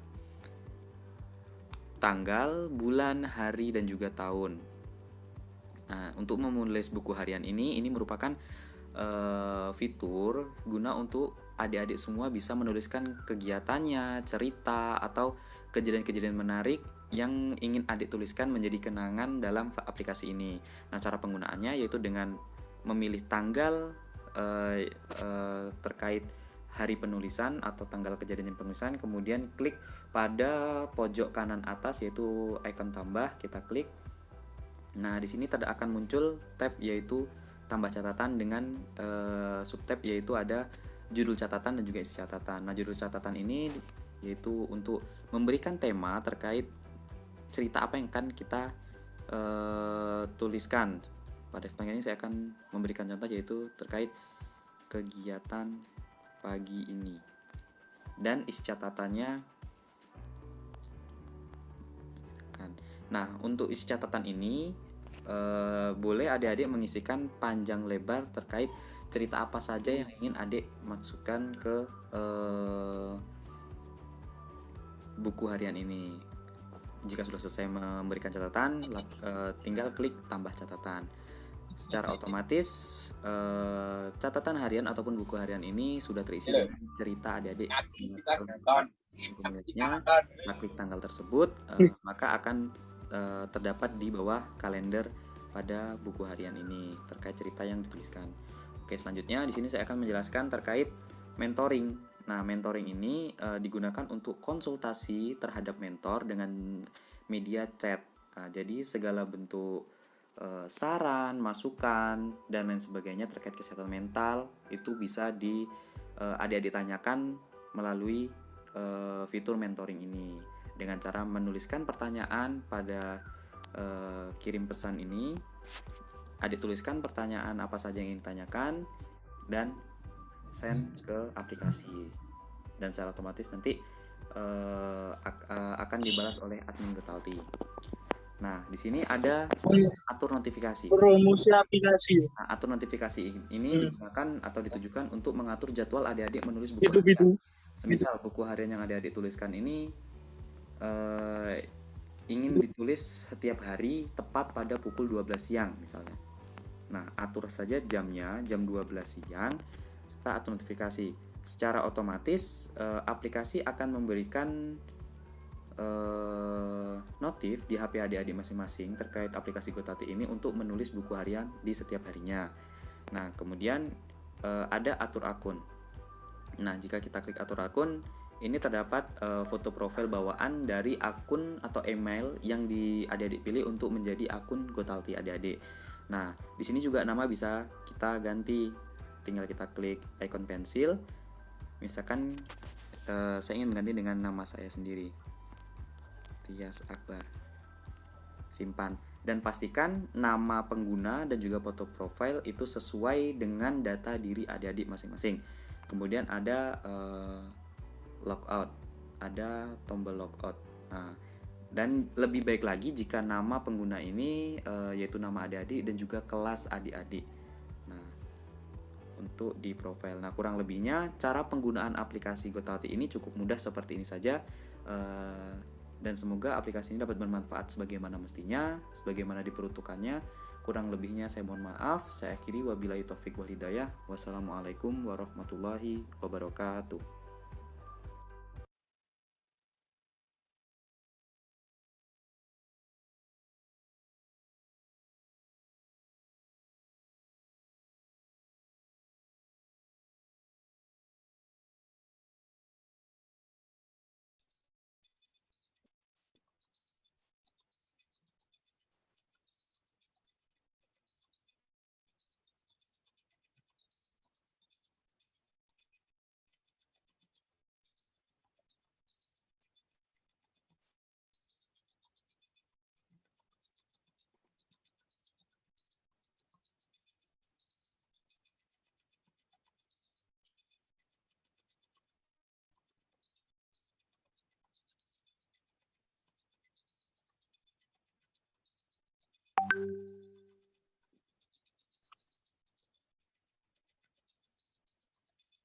tanggal, bulan, hari, dan juga tahun. Nah, untuk menulis buku harian ini merupakan fitur guna untuk adik-adik semua bisa menuliskan kegiatannya, cerita, atau kejadian-kejadian menarik yang ingin adik tuliskan menjadi kenangan dalam aplikasi ini. Nah, cara penggunaannya yaitu dengan memilih tanggal terkait hari penulisan atau tanggal kejadian penulisan, kemudian klik pada pojok kanan atas yaitu ikon tambah, kita klik. Nah, di sini akan muncul tab yaitu tambah catatan dengan subtab yaitu ada judul catatan dan juga isi catatan. Nah, judul catatan ini yaitu untuk memberikan tema terkait cerita apa yang akan kita tuliskan. Pada setengah ini saya akan memberikan contoh yaitu terkait kegiatan pagi ini. Dan isi catatannya. Nah, untuk isi catatan ini boleh adik-adik mengisikan panjang lebar terkait cerita apa saja yang ingin adik masukkan ke buku harian ini. Jika sudah selesai memberikan catatan, tinggal klik tambah catatan. Secara otomatis catatan harian ataupun buku harian ini sudah terisi dengan cerita adik-adik. Kemudian klik tanggal tersebut, maka akan terdapat di bawah kalender pada buku harian ini terkait cerita yang dituliskan. Oke, selanjutnya di sini saya akan menjelaskan terkait mentoring. Nah, mentoring ini digunakan untuk konsultasi terhadap mentor dengan media chat. Nah, jadi segala bentuk saran, masukan, dan lain sebagainya terkait kesehatan mental itu bisa adik-adik tanyakan melalui fitur mentoring ini. dengan cara menuliskan pertanyaan pada kirim pesan ini. Adik tuliskan pertanyaan apa saja yang ingin ditanyakan dan send ke aplikasi, dan secara otomatis nanti akan dibalas oleh admin Gotalti. Nah, di sini ada atur notifikasi. Promosi aplikasi. Nah, atur notifikasi ini digunakan atau ditujukan untuk mengatur jadwal adik-adik menulis buku Itu. harian. Semisal buku harian yang adik-adik tuliskan ini ingin ditulis setiap hari tepat pada pukul 12 siang misalnya. Nah, atur saja jamnya, jam 12 siang, setelah atur notifikasi. Secara otomatis aplikasi akan memberikan notif di HP adik-adik masing-masing terkait aplikasi Gotalti ini untuk menulis buku harian di setiap harinya. Nah, kemudian ada atur akun. Nah, jika kita klik atur akun, ini terdapat foto profil bawaan dari akun atau email yang adik-adik pilih untuk menjadi akun Gotalti adik-adik. Nah, di sini juga nama bisa kita ganti. Tinggal kita klik icon pensil. Misalkan saya ingin mengganti dengan nama saya sendiri, Tias Akbar. Simpan dan pastikan nama pengguna dan juga foto profil itu sesuai dengan data diri adik-adik masing-masing. Kemudian ada logout, ada tombol logout. Nah, dan lebih baik lagi jika nama pengguna ini yaitu nama adik-adik dan juga kelas adik-adik. Nah, untuk di profil. Nah, kurang lebihnya cara penggunaan aplikasi Gotalti ini cukup mudah seperti ini saja. Dan semoga aplikasi ini dapat bermanfaat sebagaimana mestinya, sebagaimana diperuntukannya. Kurang lebihnya saya mohon maaf. Saya akhiri, wabillahi taufik wal hidayah. Wassalamualaikum warahmatullahi wabarakatuh.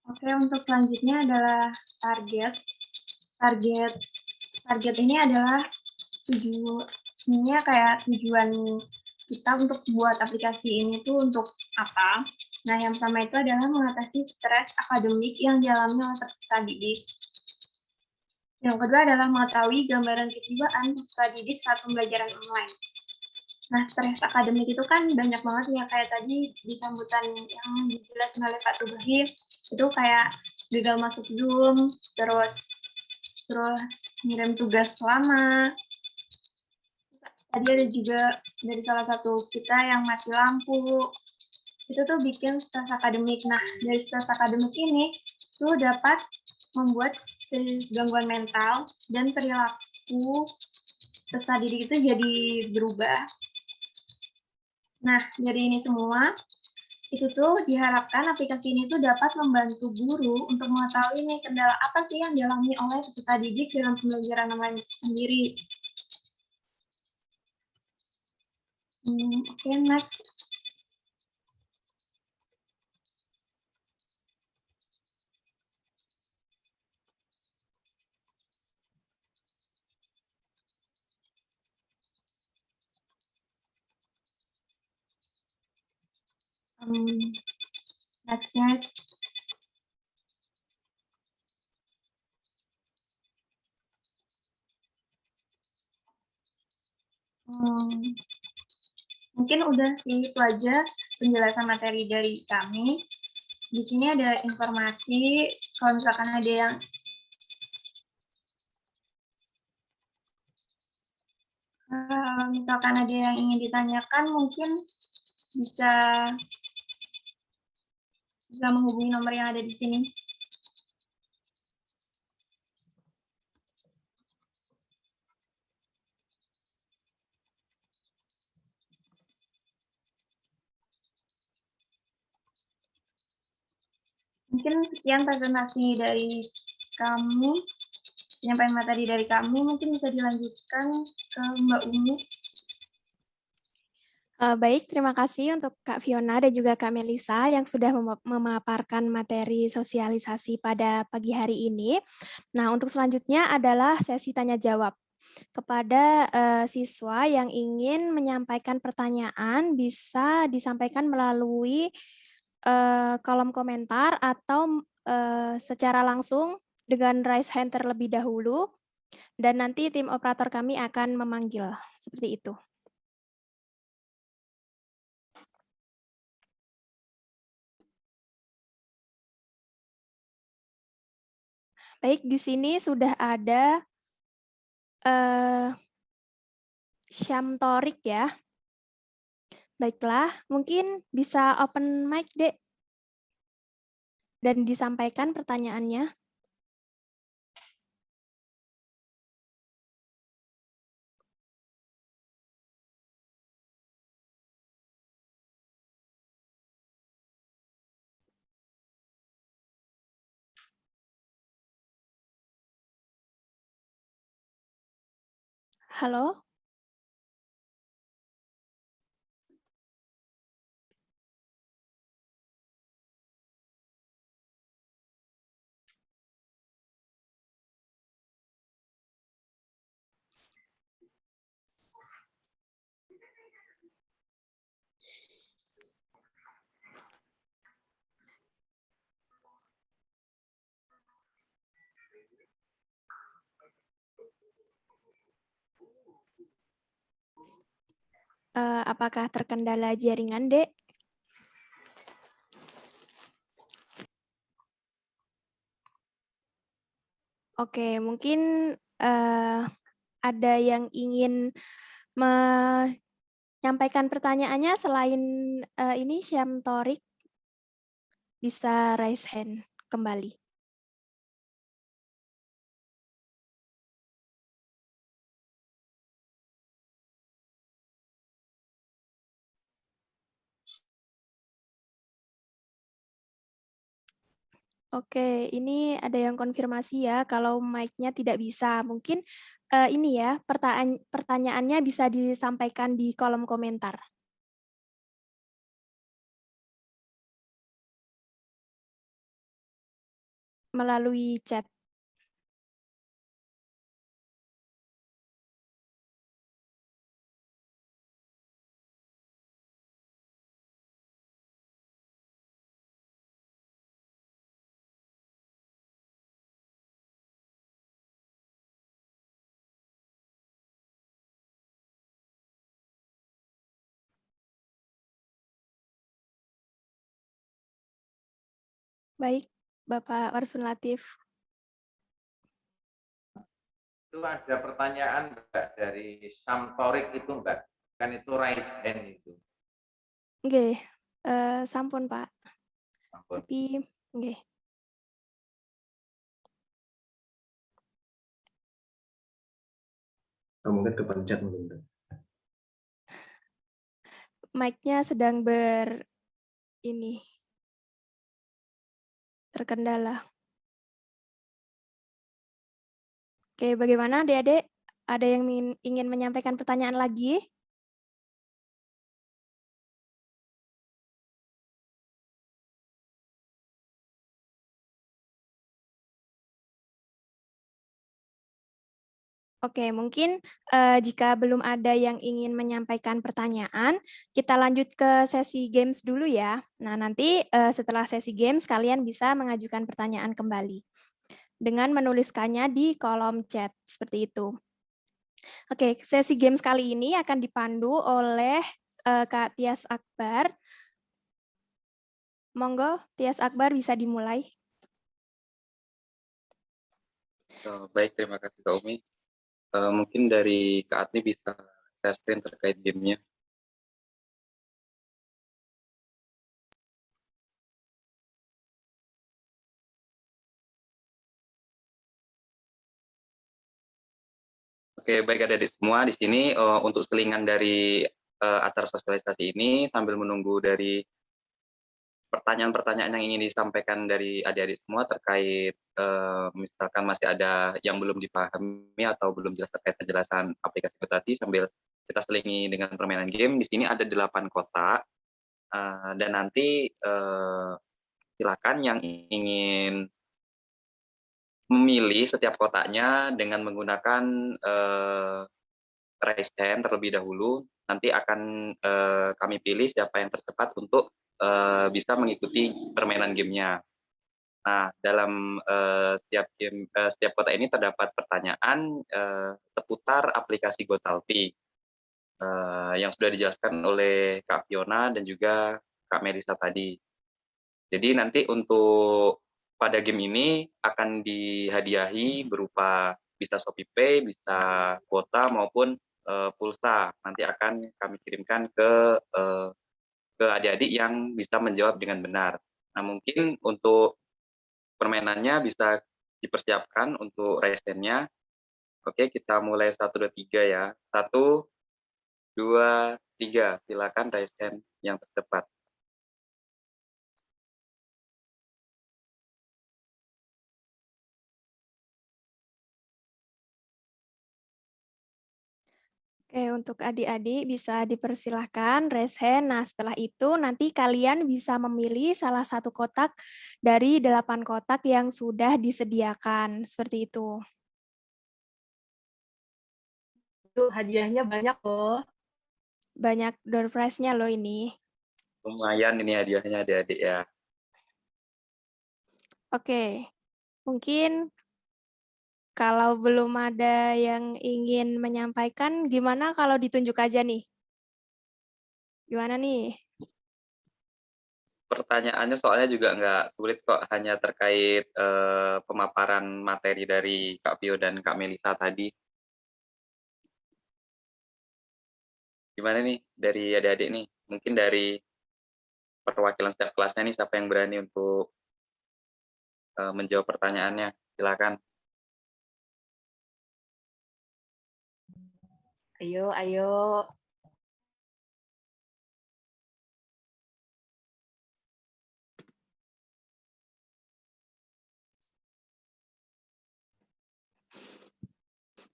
Oke, untuk selanjutnya adalah target. Target ini adalah tujuan kita untuk buat aplikasi ini tuh untuk apa? Nah, yang pertama itu adalah mengatasi stres akademik yang dialami oleh peserta didik. Yang kedua adalah mengetahui gambaran kejiwaan peserta didik saat pembelajaran online. Nah, stres akademik itu kan banyak banget ya, kayak tadi di sambutan yang dijelasin oleh Pak Tubahi, itu kayak gagal masuk Zoom, terus ngirim tugas lama. Tadi ada juga dari salah satu kita yang mati lampu. Itu tuh bikin stres akademik. Nah, dari stres akademik ini tuh dapat membuat gangguan mental dan perilaku peserta didik itu jadi berubah. Nah, dari ini semua, itu tuh diharapkan aplikasi ini tuh dapat membantu guru untuk mengetahui nih kendala apa sih yang dialami oleh peserta didik dalam pembelajaran online sendiri. Oke, next. Nextnya. Mungkin udah sih itu aja penjelasan materi dari kami. Di sini ada informasi kalau misalkan ada yang ingin ditanyakan, mungkin bisa menghubungi nomor yang ada di sini. Mungkin sekian presentasi dari kami, penyampaian materi dari kami. Mungkin bisa dilanjutkan ke Mbak Umi. Baik, terima kasih untuk Kak Fiona dan juga Kak Melisa yang sudah memaparkan materi sosialisasi pada pagi hari ini. Nah, untuk selanjutnya adalah sesi tanya jawab. Kepada siswa yang ingin menyampaikan pertanyaan bisa disampaikan melalui kolom komentar atau secara langsung dengan raise hand terlebih dahulu, dan nanti tim operator kami akan memanggil. Seperti itu. Baik, di sini sudah ada Syam Torik ya. Baiklah, mungkin bisa open mic, Dek, dan disampaikan pertanyaannya. Halo? Apakah terkendala jaringan, Dek? Oke, mungkin ada yang ingin menyampaikan pertanyaannya selain ini Syam Torik, bisa raise hand kembali. Oke, ini ada yang konfirmasi ya, kalau mic-nya tidak bisa. Mungkin ini ya, pertanyaannya bisa disampaikan di kolom komentar. Melalui chat. Baik, Bapak Warsun Latif. Itu ada pertanyaan Mbak dari Samtorik itu Mbak, kan itu raise hand itu. Oke, sampun Pak. Ampun. Tapi, oke. Atau mungkin kepencet mungkin. Mic-nya sedang terkendala. Oke, bagaimana adik-adik? Ada yang ingin menyampaikan pertanyaan lagi? Oke, mungkin jika belum ada yang ingin menyampaikan pertanyaan, kita lanjut ke sesi games dulu ya. Nah, nanti setelah sesi games, kalian bisa mengajukan pertanyaan kembali dengan menuliskannya di kolom chat, seperti itu. Oke, sesi games kali ini akan dipandu oleh Kak Tias Akbar. Monggo, Tias Akbar bisa dimulai. Baik, terima kasih Kak Umi. Mungkin dari Kak Atni bisa share screen terkait gamenya. Oke, baik adik-adik semua di sini untuk selingan dari acara sosialisasi ini sambil menunggu dari pertanyaan-pertanyaan yang ingin disampaikan dari adik-adik semua terkait misalkan masih ada yang belum dipahami atau belum jelas terkait penjelasan aplikasi Gotati, sambil kita selingi dengan permainan game. Di sini ada 8 kotak, dan nanti silakan yang ingin memilih setiap kotaknya dengan menggunakan raise hand terlebih dahulu. Nanti akan kami pilih siapa yang tercepat untuk bisa mengikuti permainan gamenya. Nah, dalam setiap kotak ini terdapat pertanyaan seputar aplikasi Gotalti yang sudah dijelaskan oleh Kak Fiona dan juga Kak Melisa tadi. Jadi nanti untuk pada game ini akan dihadiahi berupa bisa Shopee Pay, bisa kuota maupun pulsa. Nanti akan kami kirimkan ke adik-adik yang bisa menjawab dengan benar. Nah, mungkin untuk permainannya bisa dipersiapkan untuk raise hand-nya. Oke, kita mulai 1, 2, 3 ya. 1, 2, 3. Silakan raise hand yang tercepat. Oke, untuk adik-adik bisa dipersilahkan raise hand. Nah, setelah itu nanti kalian bisa memilih salah satu kotak dari 8 kotak yang sudah disediakan. Seperti itu. Itu hadiahnya banyak loh. Banyak door prize-nya loh ini. Lumayan ini hadiahnya adik-adik ya. Oke, mungkin kalau belum ada yang ingin menyampaikan, gimana kalau ditunjuk aja nih? Gimana nih? Pertanyaannya soalnya juga nggak sulit kok, hanya terkait pemaparan materi dari Kak Pio dan Kak Melisa tadi. Gimana nih dari adik-adik nih? Mungkin dari perwakilan setiap kelasnya nih, siapa yang berani untuk menjawab pertanyaannya? Silakan. Ayo, ayo.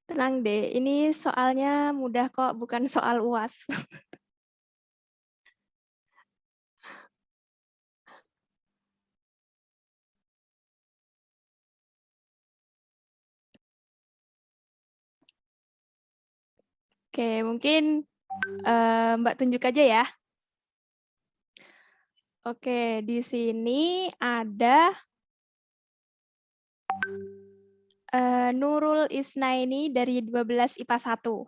Tenang deh, ini soalnya mudah kok, bukan soal UAS. Oke, mungkin Mbak tunjuk aja ya. Oke, di sini ada Nurul Isnaini dari 12 IPA 1.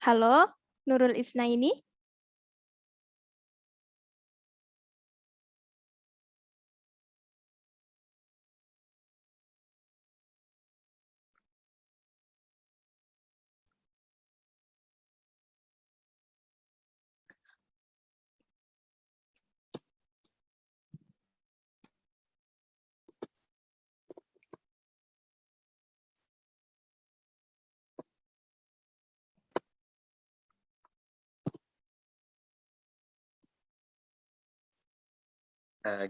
Halo, Nurul Isnaini?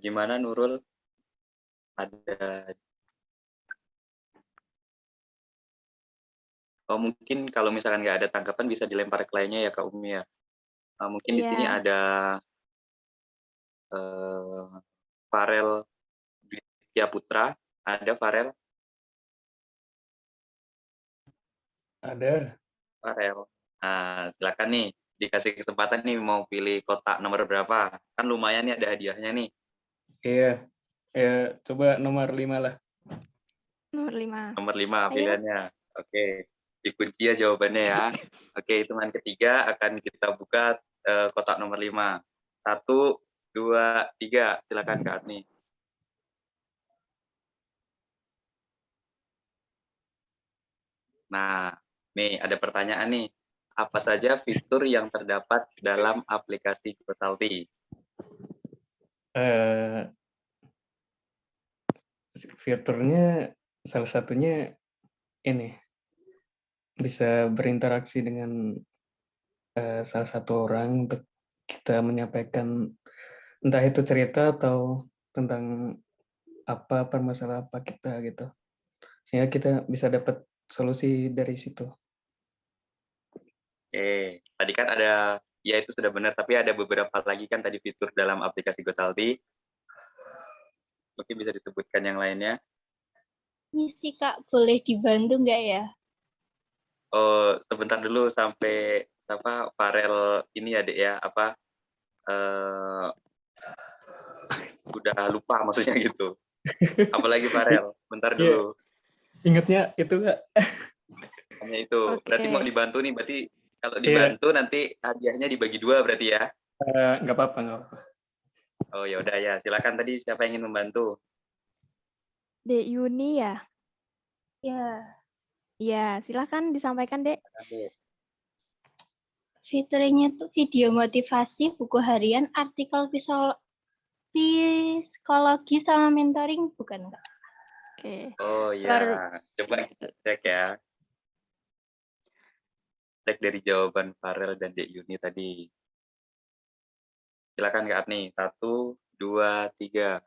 Gimana Nurul? Ada mungkin kalau misalkan nggak ada tanggapan bisa dilempar ke lainnya ya Kak Umi ya. Mungkin di sini Iya. ada Farel Dwitya Putra. Ada Farel? Ada. Farel. Nah, silakan nih, dikasih kesempatan nih mau pilih kotak nomor berapa. Kan lumayan nih ada hadiahnya nih. Iya. Ya, coba nomor 5 lah. Nomor 5. Nomor 5 Ayo. pilihannya. Oke, dikunci ya jawabannya ya. Oke, hitungan ketiga akan kita buka kotak nomor 5. 1, 2, 3. Silakan Kak Adni. Nah, nih ada pertanyaan nih. Apa saja fitur yang terdapat dalam aplikasi Gotalti? Fiturnya salah satunya ini bisa berinteraksi dengan salah satu orang untuk kita menyampaikan entah itu cerita atau tentang apa permasalahan apa kita gitu. Sehingga kita bisa dapat solusi dari situ. Oke, tadi kan ada, ya itu sudah benar, tapi ada beberapa lagi kan tadi fitur dalam aplikasi Gotalti. Mungkin bisa disebutkan yang lainnya. Misi Kak, boleh dibantu nggak ya? Oh, sebentar dulu sampai apa Farel ini ya, Dek ya, apa udah lupa maksudnya gitu. Apalagi Farel, bentar dulu. Ingatnya itu Kak. Hanya itu. Berarti mau dibantu nih, berarti kalau dibantu nanti hadiahnya dibagi 2 berarti ya? Nggak apa-apa, nggak apa-apa. Oh ya udah ya, silakan tadi siapa yang ingin membantu? Dek Yuni ya? Ya. Iya, silakan disampaikan, Dek. Fiturnya tuh video motivasi, buku harian, artikel psikologi sama mentoring, bukan Kak? Oke. Oh ya, coba kita cek ya. Cek dari jawaban Farel dan Dek Yuni tadi. Silakan Kak Apni, 1, 2, 3.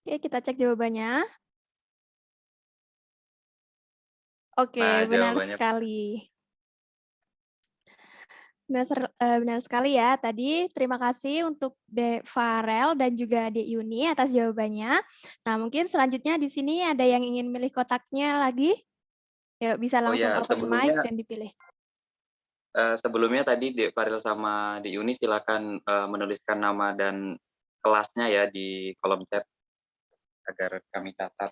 Oke, kita cek jawabannya. Oke, Nah, benar jawabannya sekali. Benar sekali ya. Tadi terima kasih untuk Dek Farel dan juga Dek Yuni atas jawabannya. Nah, mungkin selanjutnya di sini ada yang ingin milih kotaknya lagi? Yuk, bisa Oh langsung ya, open mic dan dipilih. sebelumnya tadi Dek Farel sama Dek Yuni silakan menuliskan nama dan kelasnya ya di kolom chat agar kami catat.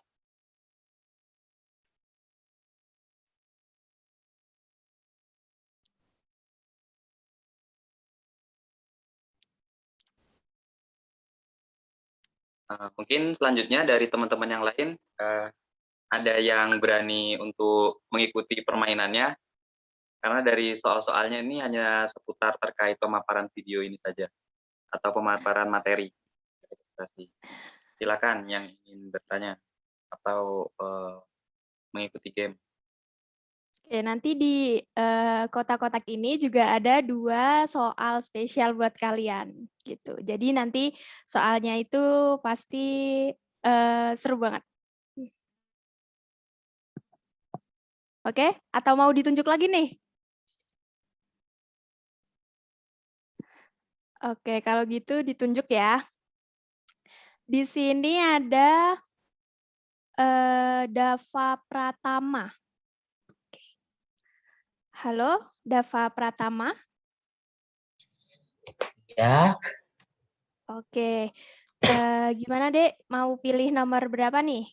Mungkin selanjutnya dari teman-teman yang lain, ada yang berani untuk mengikuti permainannya, karena dari soal-soalnya ini hanya seputar terkait pemaparan video ini saja, atau pemaparan materi. Silakan yang ingin bertanya atau mengikuti game. Oke, nanti di kotak-kotak ini juga ada 2 soal spesial buat kalian, gitu. Jadi nanti soalnya itu pasti seru banget. Oke, atau mau ditunjuk lagi nih? Oke, kalau gitu ditunjuk ya. Di sini ada Dava Pratama. Halo, Dava Pratama? Ya. Oke, gimana Dek? Mau pilih nomor berapa nih?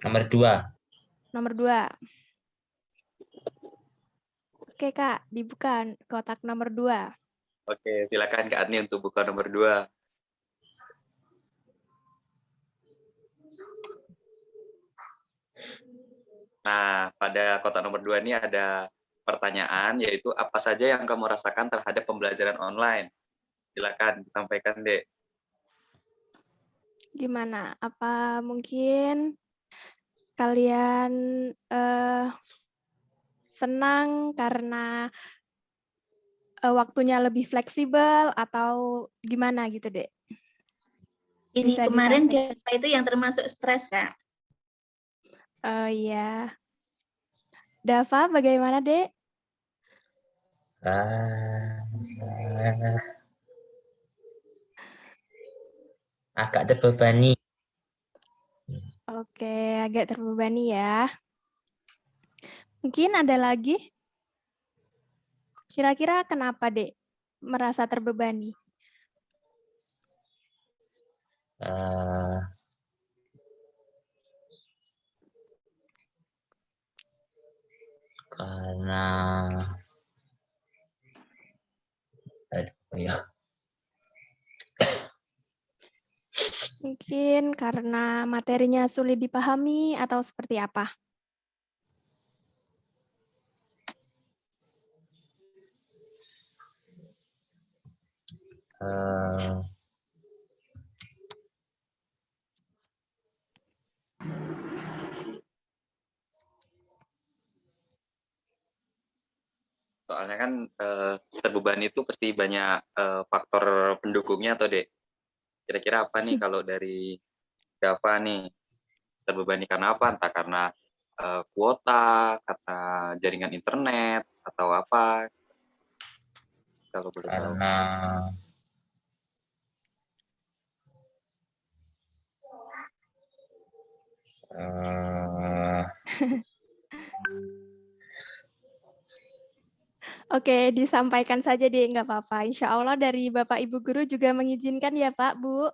Nomor 2. Nomor 2. Oke Kak, dibuka kotak nomor 2. Oke, silakan Kak Adni untuk buka nomor 2. Nah, pada kotak nomor 2 ini ada pertanyaan, yaitu apa saja yang kamu rasakan terhadap pembelajaran online? Silakan disampaikan, Dek. Gimana? Apa mungkin kalian senang karena waktunya lebih fleksibel atau gimana gitu, Dek? Ini kemarin Dava itu yang termasuk stres, Kak. Oh iya. Dava, bagaimana, Dek? Agak terbebani. Oke, agak terbebani ya. Mungkin ada lagi? Kira-kira kenapa, Dek, merasa terbebani? Karena Mungkin karena materinya sulit dipahami atau seperti apa? Soalnya kan terbebani itu pasti banyak faktor pendukungnya atau Dek. Kira-kira apa nih kalau dari Dava nih terbebani karena apa? Entah karena kuota, karena jaringan internet atau apa? Kalau boleh tahu. Karena eh, Oke, disampaikan saja deh, nggak apa-apa. Insya Allah dari Bapak Ibu Guru juga mengizinkan ya Pak, Bu.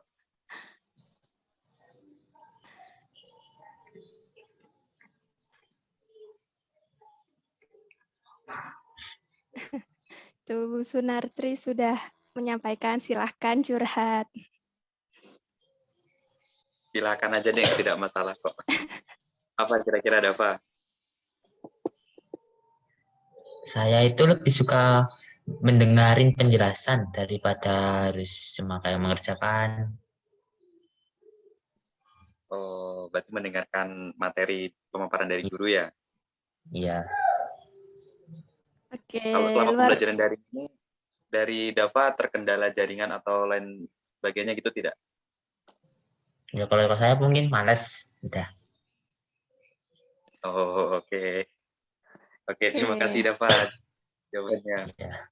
Tuh, Bu Sunartri sudah menyampaikan, silahkan curhat. Silakan aja deh, tidak masalah kok. Apa kira-kira Dava? saya itu lebih suka mendengarin penjelasan daripada harus cuma kayak mengerjakan. Oh, berarti mendengarkan materi pemaparan dari guru ya? Iya. Oke, Kalau selama luar pembelajaran daring ini, dari Dava terkendala jaringan atau lain sebagainya gitu tidak? Ya kalau saya mungkin males. Udah. Oh, oke. Oke, terima Oke. kasih Dava jawabannya. Ya.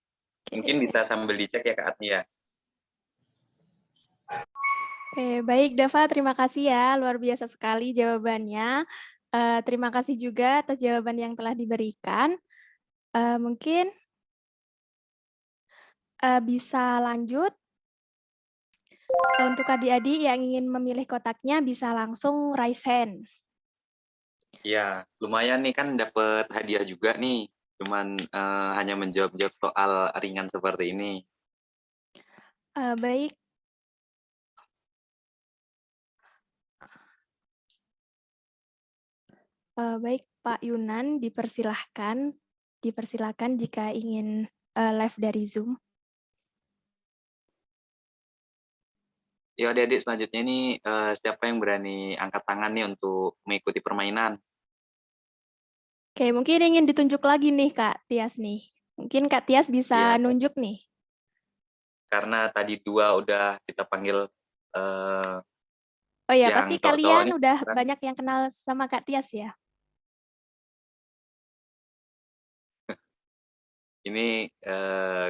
Mungkin bisa sambil dicek ya Kak Atnia. Oke, baik Dava, terima kasih ya, luar biasa sekali jawabannya. Terima kasih juga atas jawaban yang telah diberikan. Mungkin bisa lanjut. Untuk adik-adik yang ingin memilih kotaknya bisa langsung raise hand. Iya, lumayan nih kan dapat hadiah juga nih. Cuman hanya menjawab-jawab soal ringan seperti ini. Baik. Baik Pak Yunan, dipersilahkan jika ingin live dari Zoom. Ya adik-adik selanjutnya ini siapa yang berani angkat tangan nih untuk mengikuti permainan? Oke, mungkin ingin ditunjuk lagi nih Kak Tias nih. Mungkin Kak Tias bisa Iya, nunjuk nih. karena tadi 2 udah kita panggil Oh ya, yang pasti cowok-cowok kalian nih. udah Kan? banyak yang kenal sama Kak Tias ya? Ini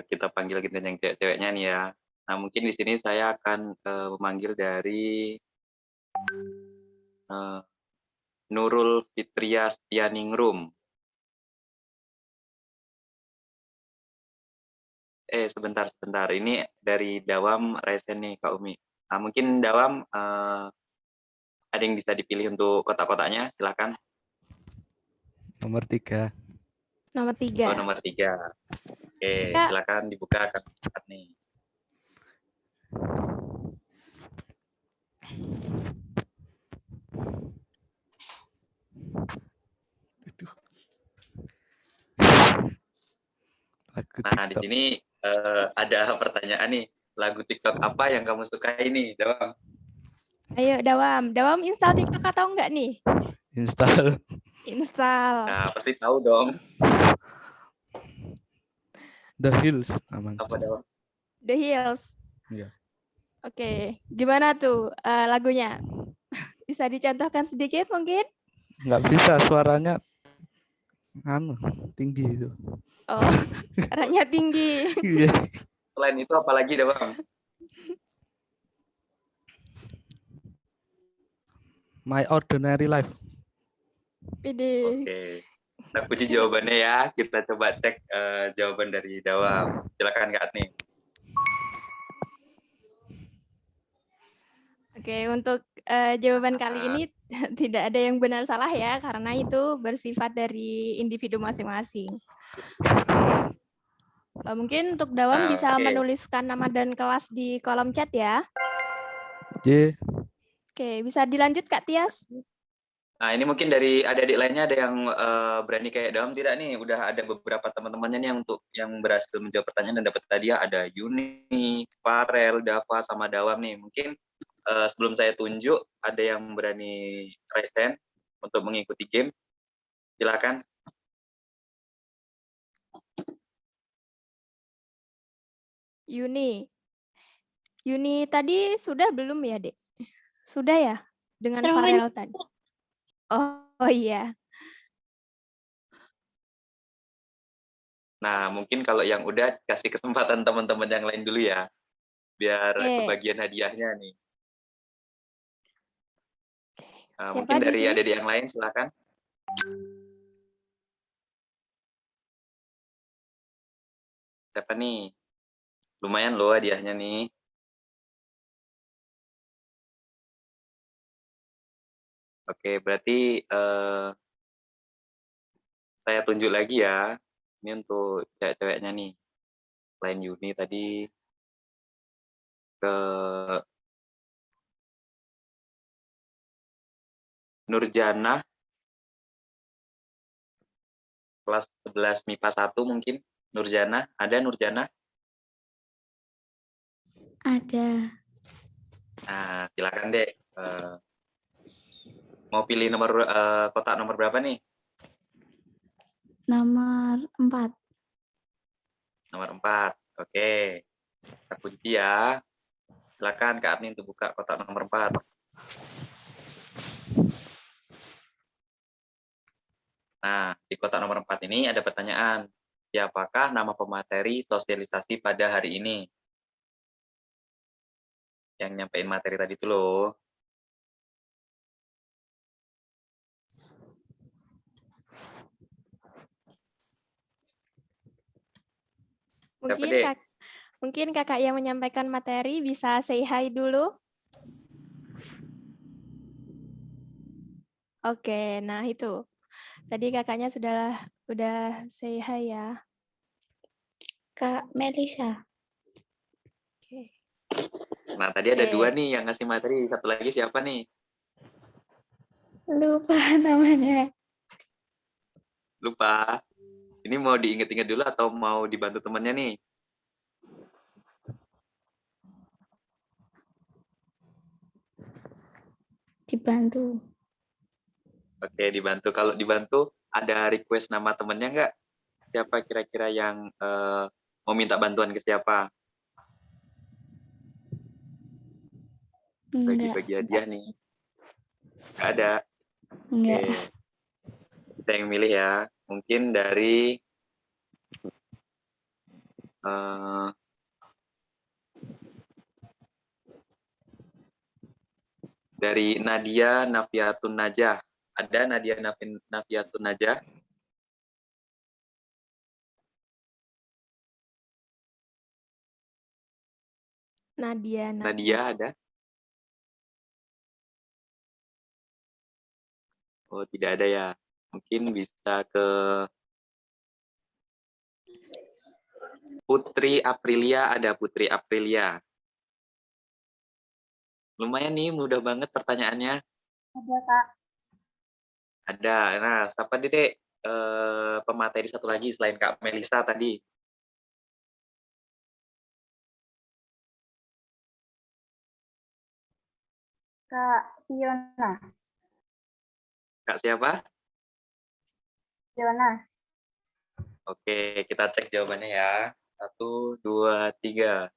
kita panggil kita yang cewek-ceweknya nih ya. Nah mungkin di sini saya akan memanggil dari Nurul Fitria Stianingrum. Sebentar. Ini dari Dawam Resen nih Kak Umi. Nah mungkin Dawam ada yang bisa dipilih untuk kotak-kotaknya, silakan. Nomor 3. Nomor 3. Oh, nomor 3. Oke, Kak. silakan dibuka Kak nih. Nah, di sini ada pertanyaan nih. Lagu TikTok apa yang kamu sukai nih, Dawam? Ayo, Dawam. Dawam install TikTok atau enggak nih? Install. Nah, pasti tahu dong. The Hills namanya. Apa Dawam? The Hills. Iya. Oke, gimana tuh lagunya? Bisa dicontohkan sedikit mungkin? Nggak bisa, suaranya tinggi itu. Oh, suaranya tinggi. Iya. Selain itu apa lagi Dawam? My Ordinary Life. Oke. Kita puji jawabannya ya. Kita coba cek jawaban dari Dawam. Silakan Kak Atni. Oke, untuk jawaban kali ini tidak ada yang benar salah ya, karena itu bersifat dari individu masing-masing. Mungkin untuk Dawam bisa menuliskan nama dan kelas di kolom chat ya. Oke, bisa dilanjut Kak Tias? Nah, ini mungkin dari adik-adik lainnya ada yang berani kayak Dawam tidak nih? Udah ada beberapa teman-temannya nih yang berhasil menjawab pertanyaan dan dapat hadiah. Ada Yuni, Farel, Dava, sama Dawam nih. Mungkin sebelum saya tunjuk, ada yang berani raise hand untuk mengikuti game. Silakan. Yuni. Yuni tadi sudah belum ya, Dek? Sudah ya? Dengan Termin. Farel tadi? Oh iya. Nah, mungkin kalau yang udah kasih kesempatan teman-teman yang lain dulu ya, biar Oke. kebagian hadiahnya nih. Siapa Mungkin di dari sini? adik-adik yang lain silakan. Siapa nih? Lumayan loh hadiahnya nih. Oke, berarti saya tunjuk lagi ya. Ini untuk cewek-ceweknya nih. Selain Yuni tadi ke Nurjana kelas 11 MIPA 1 mungkin. Nurjana, ada Nurjana? Ada. Nah, silakan deh. Mau pilih nomor kotak nomor berapa nih? Nomor 4. Nomor 4. Oke. Kita kunci ya. Silakan Kak Adnin untuk buka kotak nomor 4. Nah, di kotak nomor 4 ini ada pertanyaan. Siapakah nama pemateri sosialisasi pada hari ini? Yang nyampein materi tadi itu loh. Mungkin kakak yang menyampaikan materi bisa say hi dulu. Oke, nah itu. Tadi kakaknya udah say hi ya. Kak Melisa. Oke. Nah, tadi ada 2 nih yang ngasih materi. Satu lagi siapa nih? Lupa namanya. Lupa. Ini mau diinget-inget dulu atau mau dibantu temannya nih? Dibantu. Oke, dibantu. Kalau dibantu, ada request nama temennya nggak? Siapa kira-kira yang mau minta bantuan ke siapa? Bagi-bagi hadiah nih. Nggak ada? Enggak. Oke. Kita yang milih ya. Mungkin dari Nadia Nafiatun Najah. Ada Nadia Nafiatun Najah? Nadia ada? Oh, tidak ada ya. Mungkin bisa ke Putri Aprilia, ada Putri Aprilia. Lumayan nih, mudah banget pertanyaannya. Ada, Kak. Ada. Nah, siapa Dedek pemateri satu lagi selain Kak Melisa tadi? Kak Fiona. Kak siapa? Fiona. Oke, kita cek jawabannya ya. 1, 2, 3.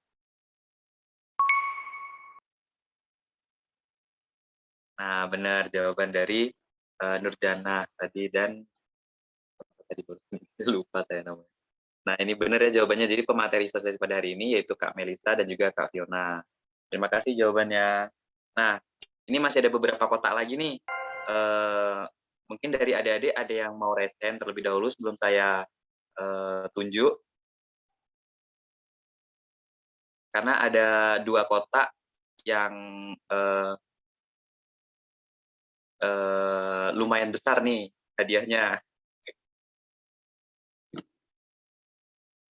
Nah, benar jawaban dari Nurjana tadi dan tadi lupa saya namanya. Nah, ini benar ya jawabannya. Jadi pemateri sosialisasi pada hari ini yaitu Kak Melisa dan juga Kak Fiona. Terima kasih jawabannya. Nah, ini masih ada beberapa kotak lagi nih. Mungkin dari adik-adik ada yang mau resen terlebih dahulu sebelum saya tunjuk. Karena ada 2 kotak yang lumayan besar nih hadiahnya.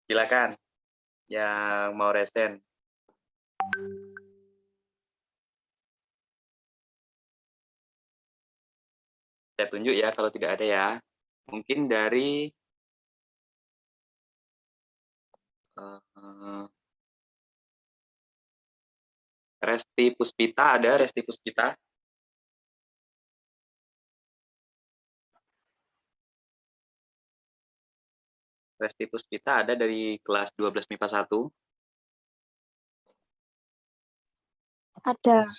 Silakan yang mau resen. Saya tunjuk ya kalau tidak ada ya. Mungkin dari Resti Puspita, ada Resti Puspita? Resti Puspita ada dari kelas 12 MIPA 1. Ada.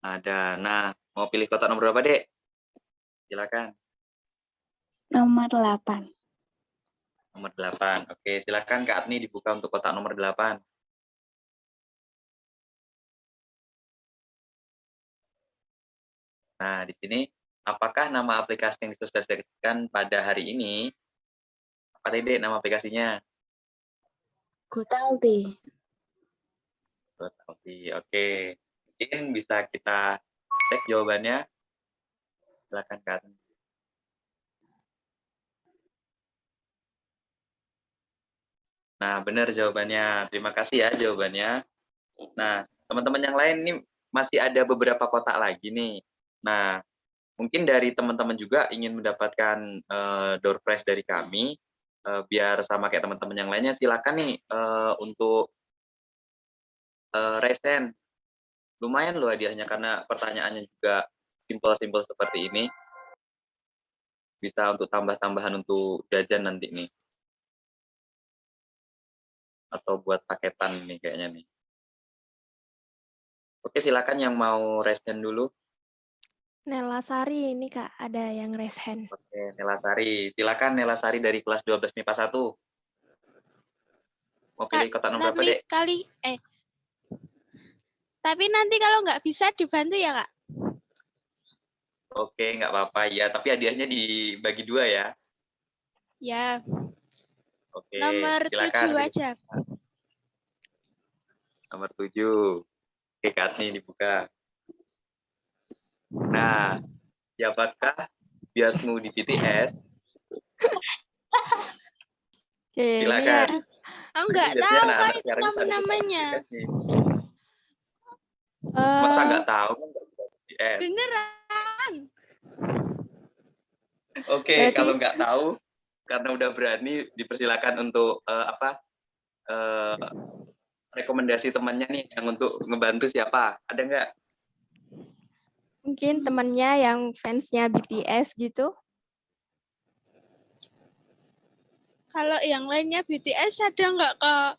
Ada. Nah, mau pilih kotak nomor berapa, Dek? Silakan. Nomor 8. Nomor 8. Oke, silakan Kak Adni dibuka untuk kotak nomor 8. Nah, di sini, apakah nama aplikasi yang disosialisasikan pada hari ini? Apa tadi, Dek, nama aplikasinya? Gotalti. Oke. Mungkin bisa kita cek jawabannya. Silakan Kak Adni. Nah, benar jawabannya. Terima kasih ya jawabannya. Nah, teman-teman yang lain ini masih ada beberapa kotak lagi nih. Nah, mungkin dari teman-teman juga ingin mendapatkan door prize dari kami, biar sama kayak teman-teman yang lainnya, silakan nih untuk raise hand. Lumayan loh hadiahnya karena pertanyaannya juga simpel-simpel seperti ini. Bisa untuk tambah-tambahan untuk jajan nanti nih. Atau buat paketan nih kayaknya nih. Oke, silakan yang mau raise hand dulu. Nela Sari ini Kak, ada yang raise hand. Oke, Nela Sari. Silakan Nela Sari dari kelas 12 MIPA 1. Mau pilih kotak nomor berapa, Dek? Tapi nanti kalau nggak bisa dibantu ya, Kak? Oke, nggak apa-apa ya. Tapi hadiahnya dibagi 2 ya. Ya. Oke, Nomor silakan. 7 aja. Nomor 7. Oke, Kak Adni dibuka. Nah, siapakah biasmu di BTS? Silakan. Aku nggak Biasanya tahu, Kak, anak-anak itu sekarang pada nama-namanya. BTS nih. Masa nggak tahu kan BTS? Beneran. Oke, Berarti- kalau nggak tahu, karena udah berani, dipersilakan untuk rekomendasi temannya nih yang untuk ngebantu siapa? Ada nggak? Mungkin temannya yang fansnya BTS gitu. Kalau yang lainnya BTS ada nggak, Kak?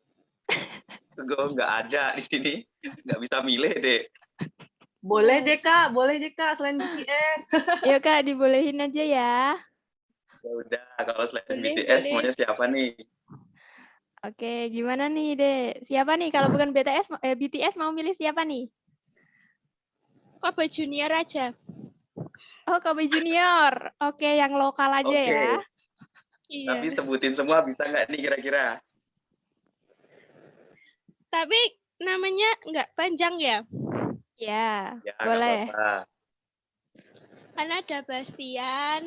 Gue nggak ada di sini, nggak bisa milih deh. Boleh deh Kak, selain BTS. Yuk Kak, dibolehin aja ya. Ya udah, kalau selain Boleh, BTS boleh. maunya siapa nih? Oke, gimana nih, Dek? Siapa nih? Kalau bukan BTS mau milih siapa nih? Kobe Junior aja. Oh, Kobe Junior. Oke, yang lokal aja Oke. ya. Iya. Tapi sebutin semua bisa nggak nih kira-kira? Tapi namanya nggak panjang ya? Ya, Ya, nggak boleh. apa-apa. Kan ada Bastian,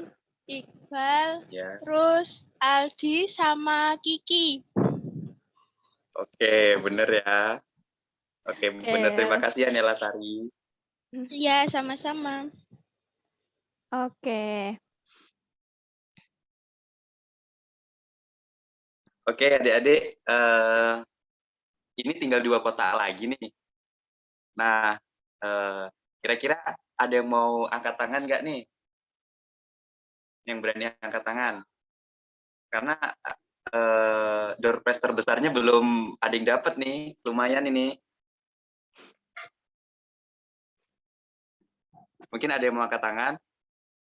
Iqbal, Ya. terus Aldi sama Kiki. Oke, bener ya. Oke, bener. Terima kasih ya Nela Sari. Iya, sama-sama. Oke. Oke, adik-adik. Ini tinggal 2 kotak lagi nih. Nah, kira-kira ada yang mau angkat tangan nggak nih? Yang berani angkat tangan? Karena door prize terbesarnya belum ada yang dapat nih. Lumayan ini. Mungkin ada yang mau angkat tangan.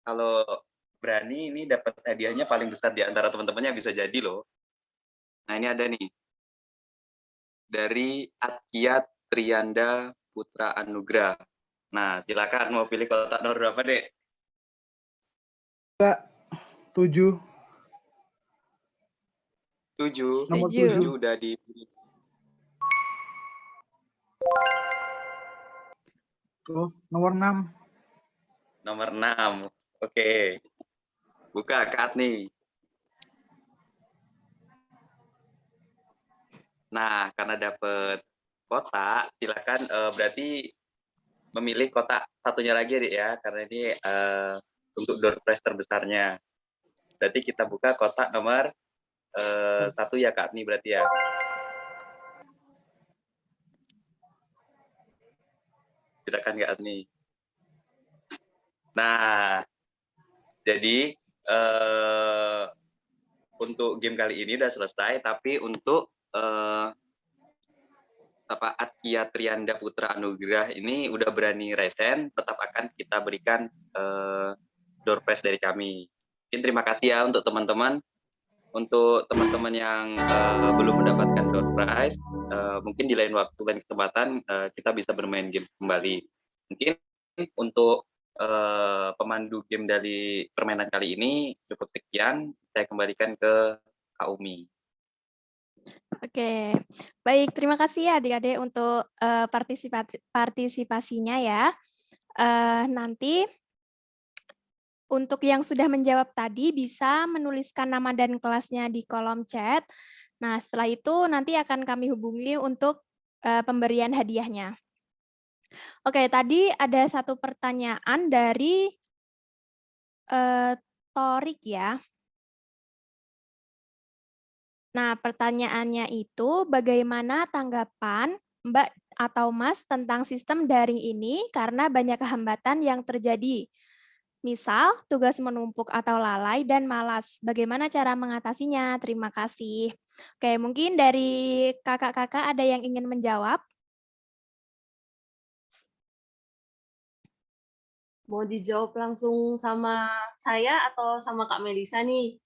Kalau berani ini dapat hadiahnya paling besar di antara teman-temannya, bisa jadi loh. Nah, ini ada nih. Dari Atkiat Trianda Putra Anugrah. Nah, silakan mau pilih kotak nomor berapa, Dek? 7. 7. Nomor 7. 7 udah dipilih. Oh, nomor 6. Nomor 6. Oke. Buka Kak Adni. Nah, karena dapat kotak, silakan berarti memilih kotak satunya lagi Dek ya, karena ini untuk door prize terbesarnya. Berarti kita buka kotak nomor 1 ya Kak Adni berarti ya. Silakan Kak Adni. Nah, jadi untuk game kali ini udah selesai, tapi untuk Bapak Atkia Trianda Putra Anugrah ini udah berani resen, tetap akan kita berikan door prize dari kami. Mungkin terima kasih ya untuk teman-teman. Untuk teman-teman yang belum mendapatkan door prize, mungkin di lain waktu, lain kesempatan kita bisa bermain game kembali. Mungkin untuk pemandu game dari permainan kali ini cukup sekian. Saya kembalikan ke Kak Umi. Oke, baik. Terima kasih ya adik-adik untuk partisipasinya ya. Nanti untuk yang sudah menjawab tadi bisa menuliskan nama dan kelasnya di kolom chat. Nah, setelah itu nanti akan kami hubungi untuk pemberian hadiahnya. Oke, tadi ada satu pertanyaan dari Torik ya. Nah, pertanyaannya itu bagaimana tanggapan Mbak atau Mas tentang sistem daring ini karena banyak hambatan yang terjadi. Misal, tugas menumpuk atau lalai dan malas. Bagaimana cara mengatasinya? Terima kasih. Oke, mungkin dari kakak-kakak ada yang ingin menjawab? Mau dijawab langsung sama saya atau sama Kak Melisa nih?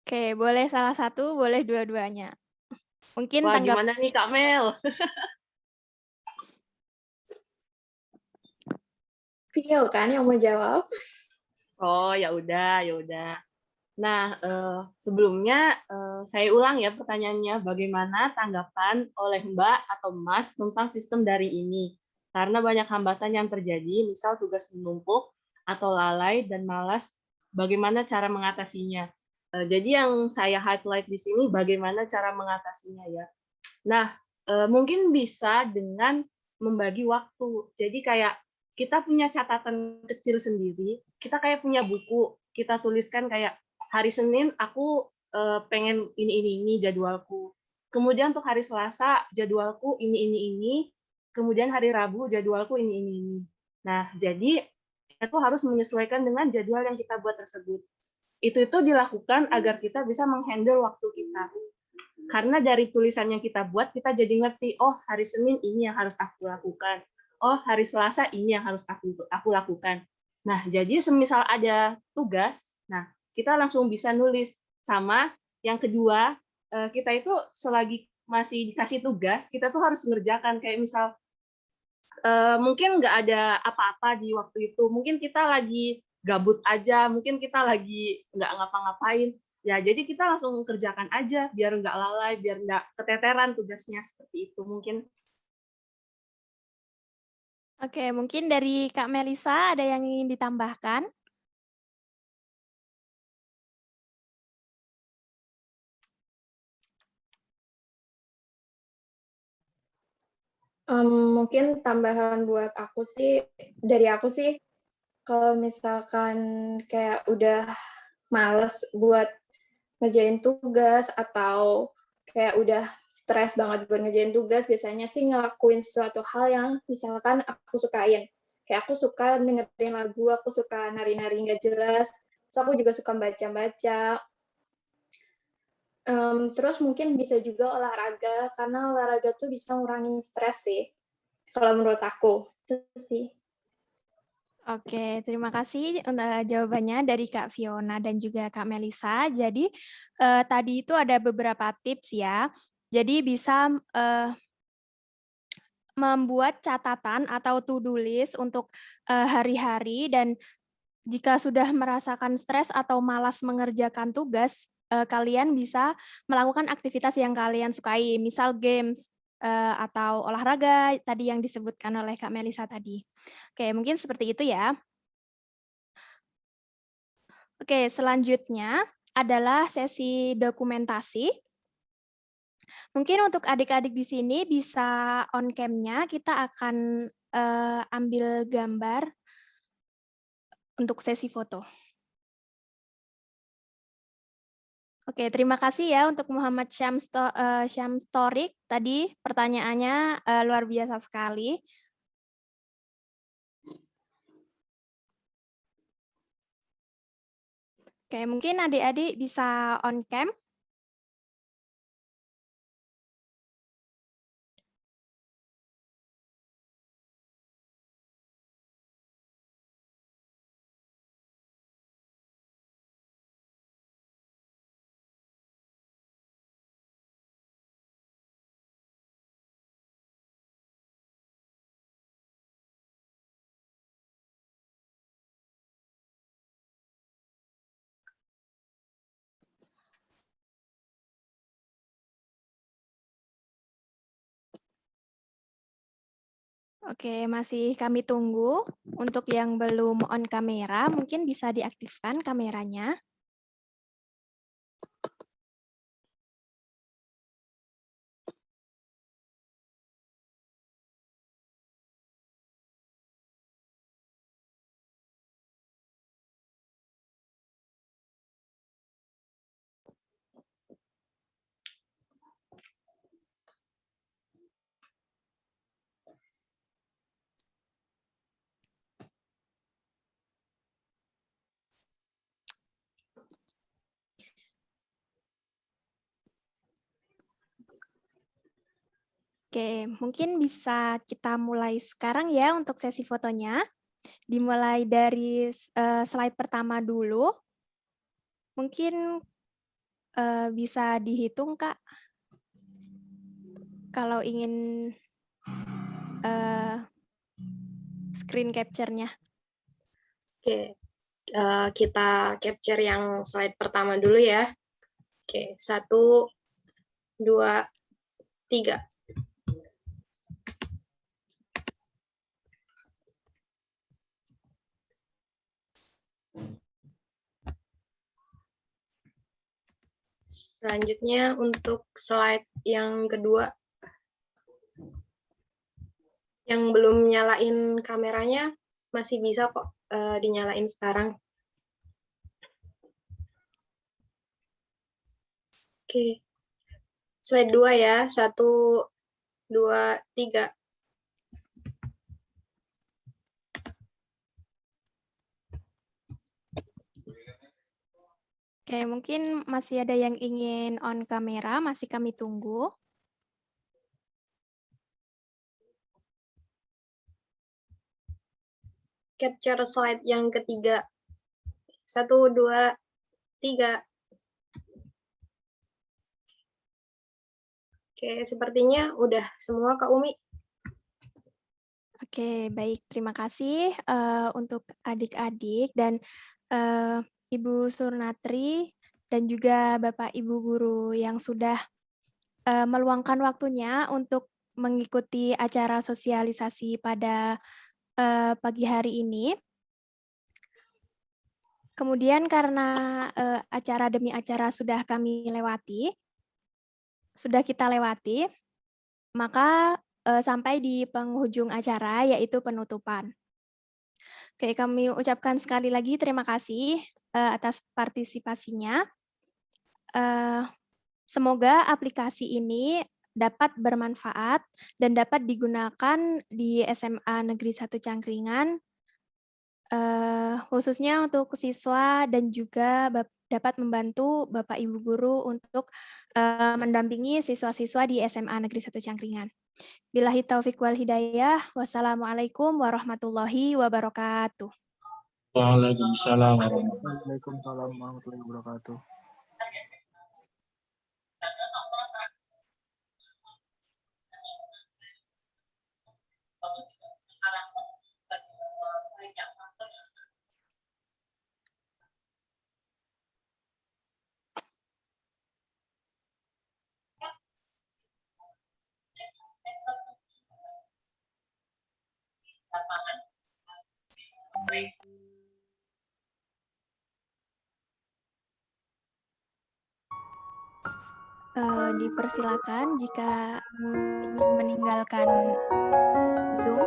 Oke, boleh salah satu, boleh dua-duanya. Mungkin Wah, tanggap. gimana nih Kak Mel? Vio kan yang mau jawab. Oh, ya udah, ya udah. Nah, sebelumnya saya ulang ya pertanyaannya, bagaimana tanggapan oleh Mbak atau Mas tentang sistem daring ini? Karena banyak hambatan yang terjadi, misal tugas menumpuk atau lalai dan malas, bagaimana cara mengatasinya? Jadi yang saya highlight di sini bagaimana cara mengatasinya ya. Nah, mungkin bisa dengan membagi waktu. Jadi kayak kita punya catatan kecil sendiri, kita kayak punya buku, kita tuliskan kayak hari Senin aku pengen ini jadwalku. Kemudian untuk hari Selasa jadwalku ini. Kemudian hari Rabu jadwalku ini. Nah, jadi kita tuh harus menyesuaikan dengan jadwal yang kita buat tersebut. Itu dilakukan agar kita bisa menghandle waktu kita. Karena dari tulisan yang kita buat, kita jadi ngerti, oh hari Senin ini yang harus aku lakukan. Oh hari Selasa ini yang harus aku lakukan. Nah, jadi semisal ada tugas, nah kita langsung bisa nulis. Sama yang kedua, kita itu selagi masih dikasih tugas, kita tuh harus mengerjakan. Kayak misal, mungkin nggak ada apa-apa di waktu itu. Mungkin kita lagi gabut aja, mungkin kita lagi nggak ngapa-ngapain. Ya, jadi kita langsung kerjakan aja, biar nggak lalai, biar nggak keteteran tugasnya, seperti itu mungkin. Oke, mungkin dari Kak Melisa ada yang ingin ditambahkan? Mungkin tambahan buat aku sih, dari aku sih, kalau misalkan kayak udah males buat ngerjain tugas atau kayak udah stres banget buat ngerjain tugas, biasanya sih ngelakuin sesuatu hal yang misalkan aku sukain. Kayak aku suka dengerin lagu, aku suka nari-nari nggak jelas, terus aku juga suka baca-baca. Terus mungkin bisa juga olahraga, karena olahraga tuh bisa ngurangin stres sih, kalau menurut aku. Itu sih. Oke, terima kasih untuk jawabannya dari Kak Fiona dan juga Kak Melisa. Jadi tadi itu ada beberapa tips ya. Jadi bisa membuat catatan atau to-do list untuk hari-hari, dan jika sudah merasakan stres atau malas mengerjakan tugas, kalian bisa melakukan aktivitas yang kalian sukai, misal games atau olahraga tadi yang disebutkan oleh Kak Melisa tadi. Oke, mungkin seperti itu ya. Oke, selanjutnya adalah sesi dokumentasi. Mungkin untuk adik-adik di sini bisa on cam-nya, kita akan ambil gambar untuk sesi foto. Oke, terima kasih ya untuk Muhammad Syamstorik. Tadi pertanyaannya luar biasa sekali. Oke, mungkin adik-adik bisa on cam. Oke, masih kami tunggu. Untuk yang belum on kamera, mungkin bisa diaktifkan kameranya. Oke, mungkin bisa kita mulai sekarang ya untuk sesi fotonya. Dimulai dari slide pertama dulu. Mungkin bisa dihitung, Kak, kalau ingin screen capture-nya. Oke, kita capture yang slide pertama dulu ya. Oke, 1, 2, 3. Selanjutnya untuk slide yang kedua, yang belum nyalain kameranya masih bisa kok dinyalain sekarang. Oke, slide 2 ya, 1, 2, 3. Oke, mungkin masih ada yang ingin on kamera, masih kami tunggu. Capture slide yang ketiga. 1, 2, 3. Oke, sepertinya udah semua Kak Umi. Oke, baik. Terima kasih untuk adik-adik dan Ibu Surnatri dan juga Bapak Ibu Guru yang sudah meluangkan waktunya untuk mengikuti acara sosialisasi pada pagi hari ini. Kemudian karena acara demi acara sudah kita lewati, maka sampai di penghujung acara yaitu penutupan. Oke, kami ucapkan sekali lagi terima kasih atas partisipasinya. Semoga aplikasi ini dapat bermanfaat dan dapat digunakan di SMA Negeri 1 Cangkringan, khususnya untuk siswa dan juga dapat membantu Bapak Ibu Guru untuk mendampingi siswa-siswa di SMA Negeri 1 Cangkringan. Billahi taufiq wal hidayah. Wassalamualaikum warahmatullahi wabarakatuh. Waalaikumsalam. Waalaikumsalam warahmatullahi wabarakatuh. Dipersilakan jika ingin meninggalkan Zoom.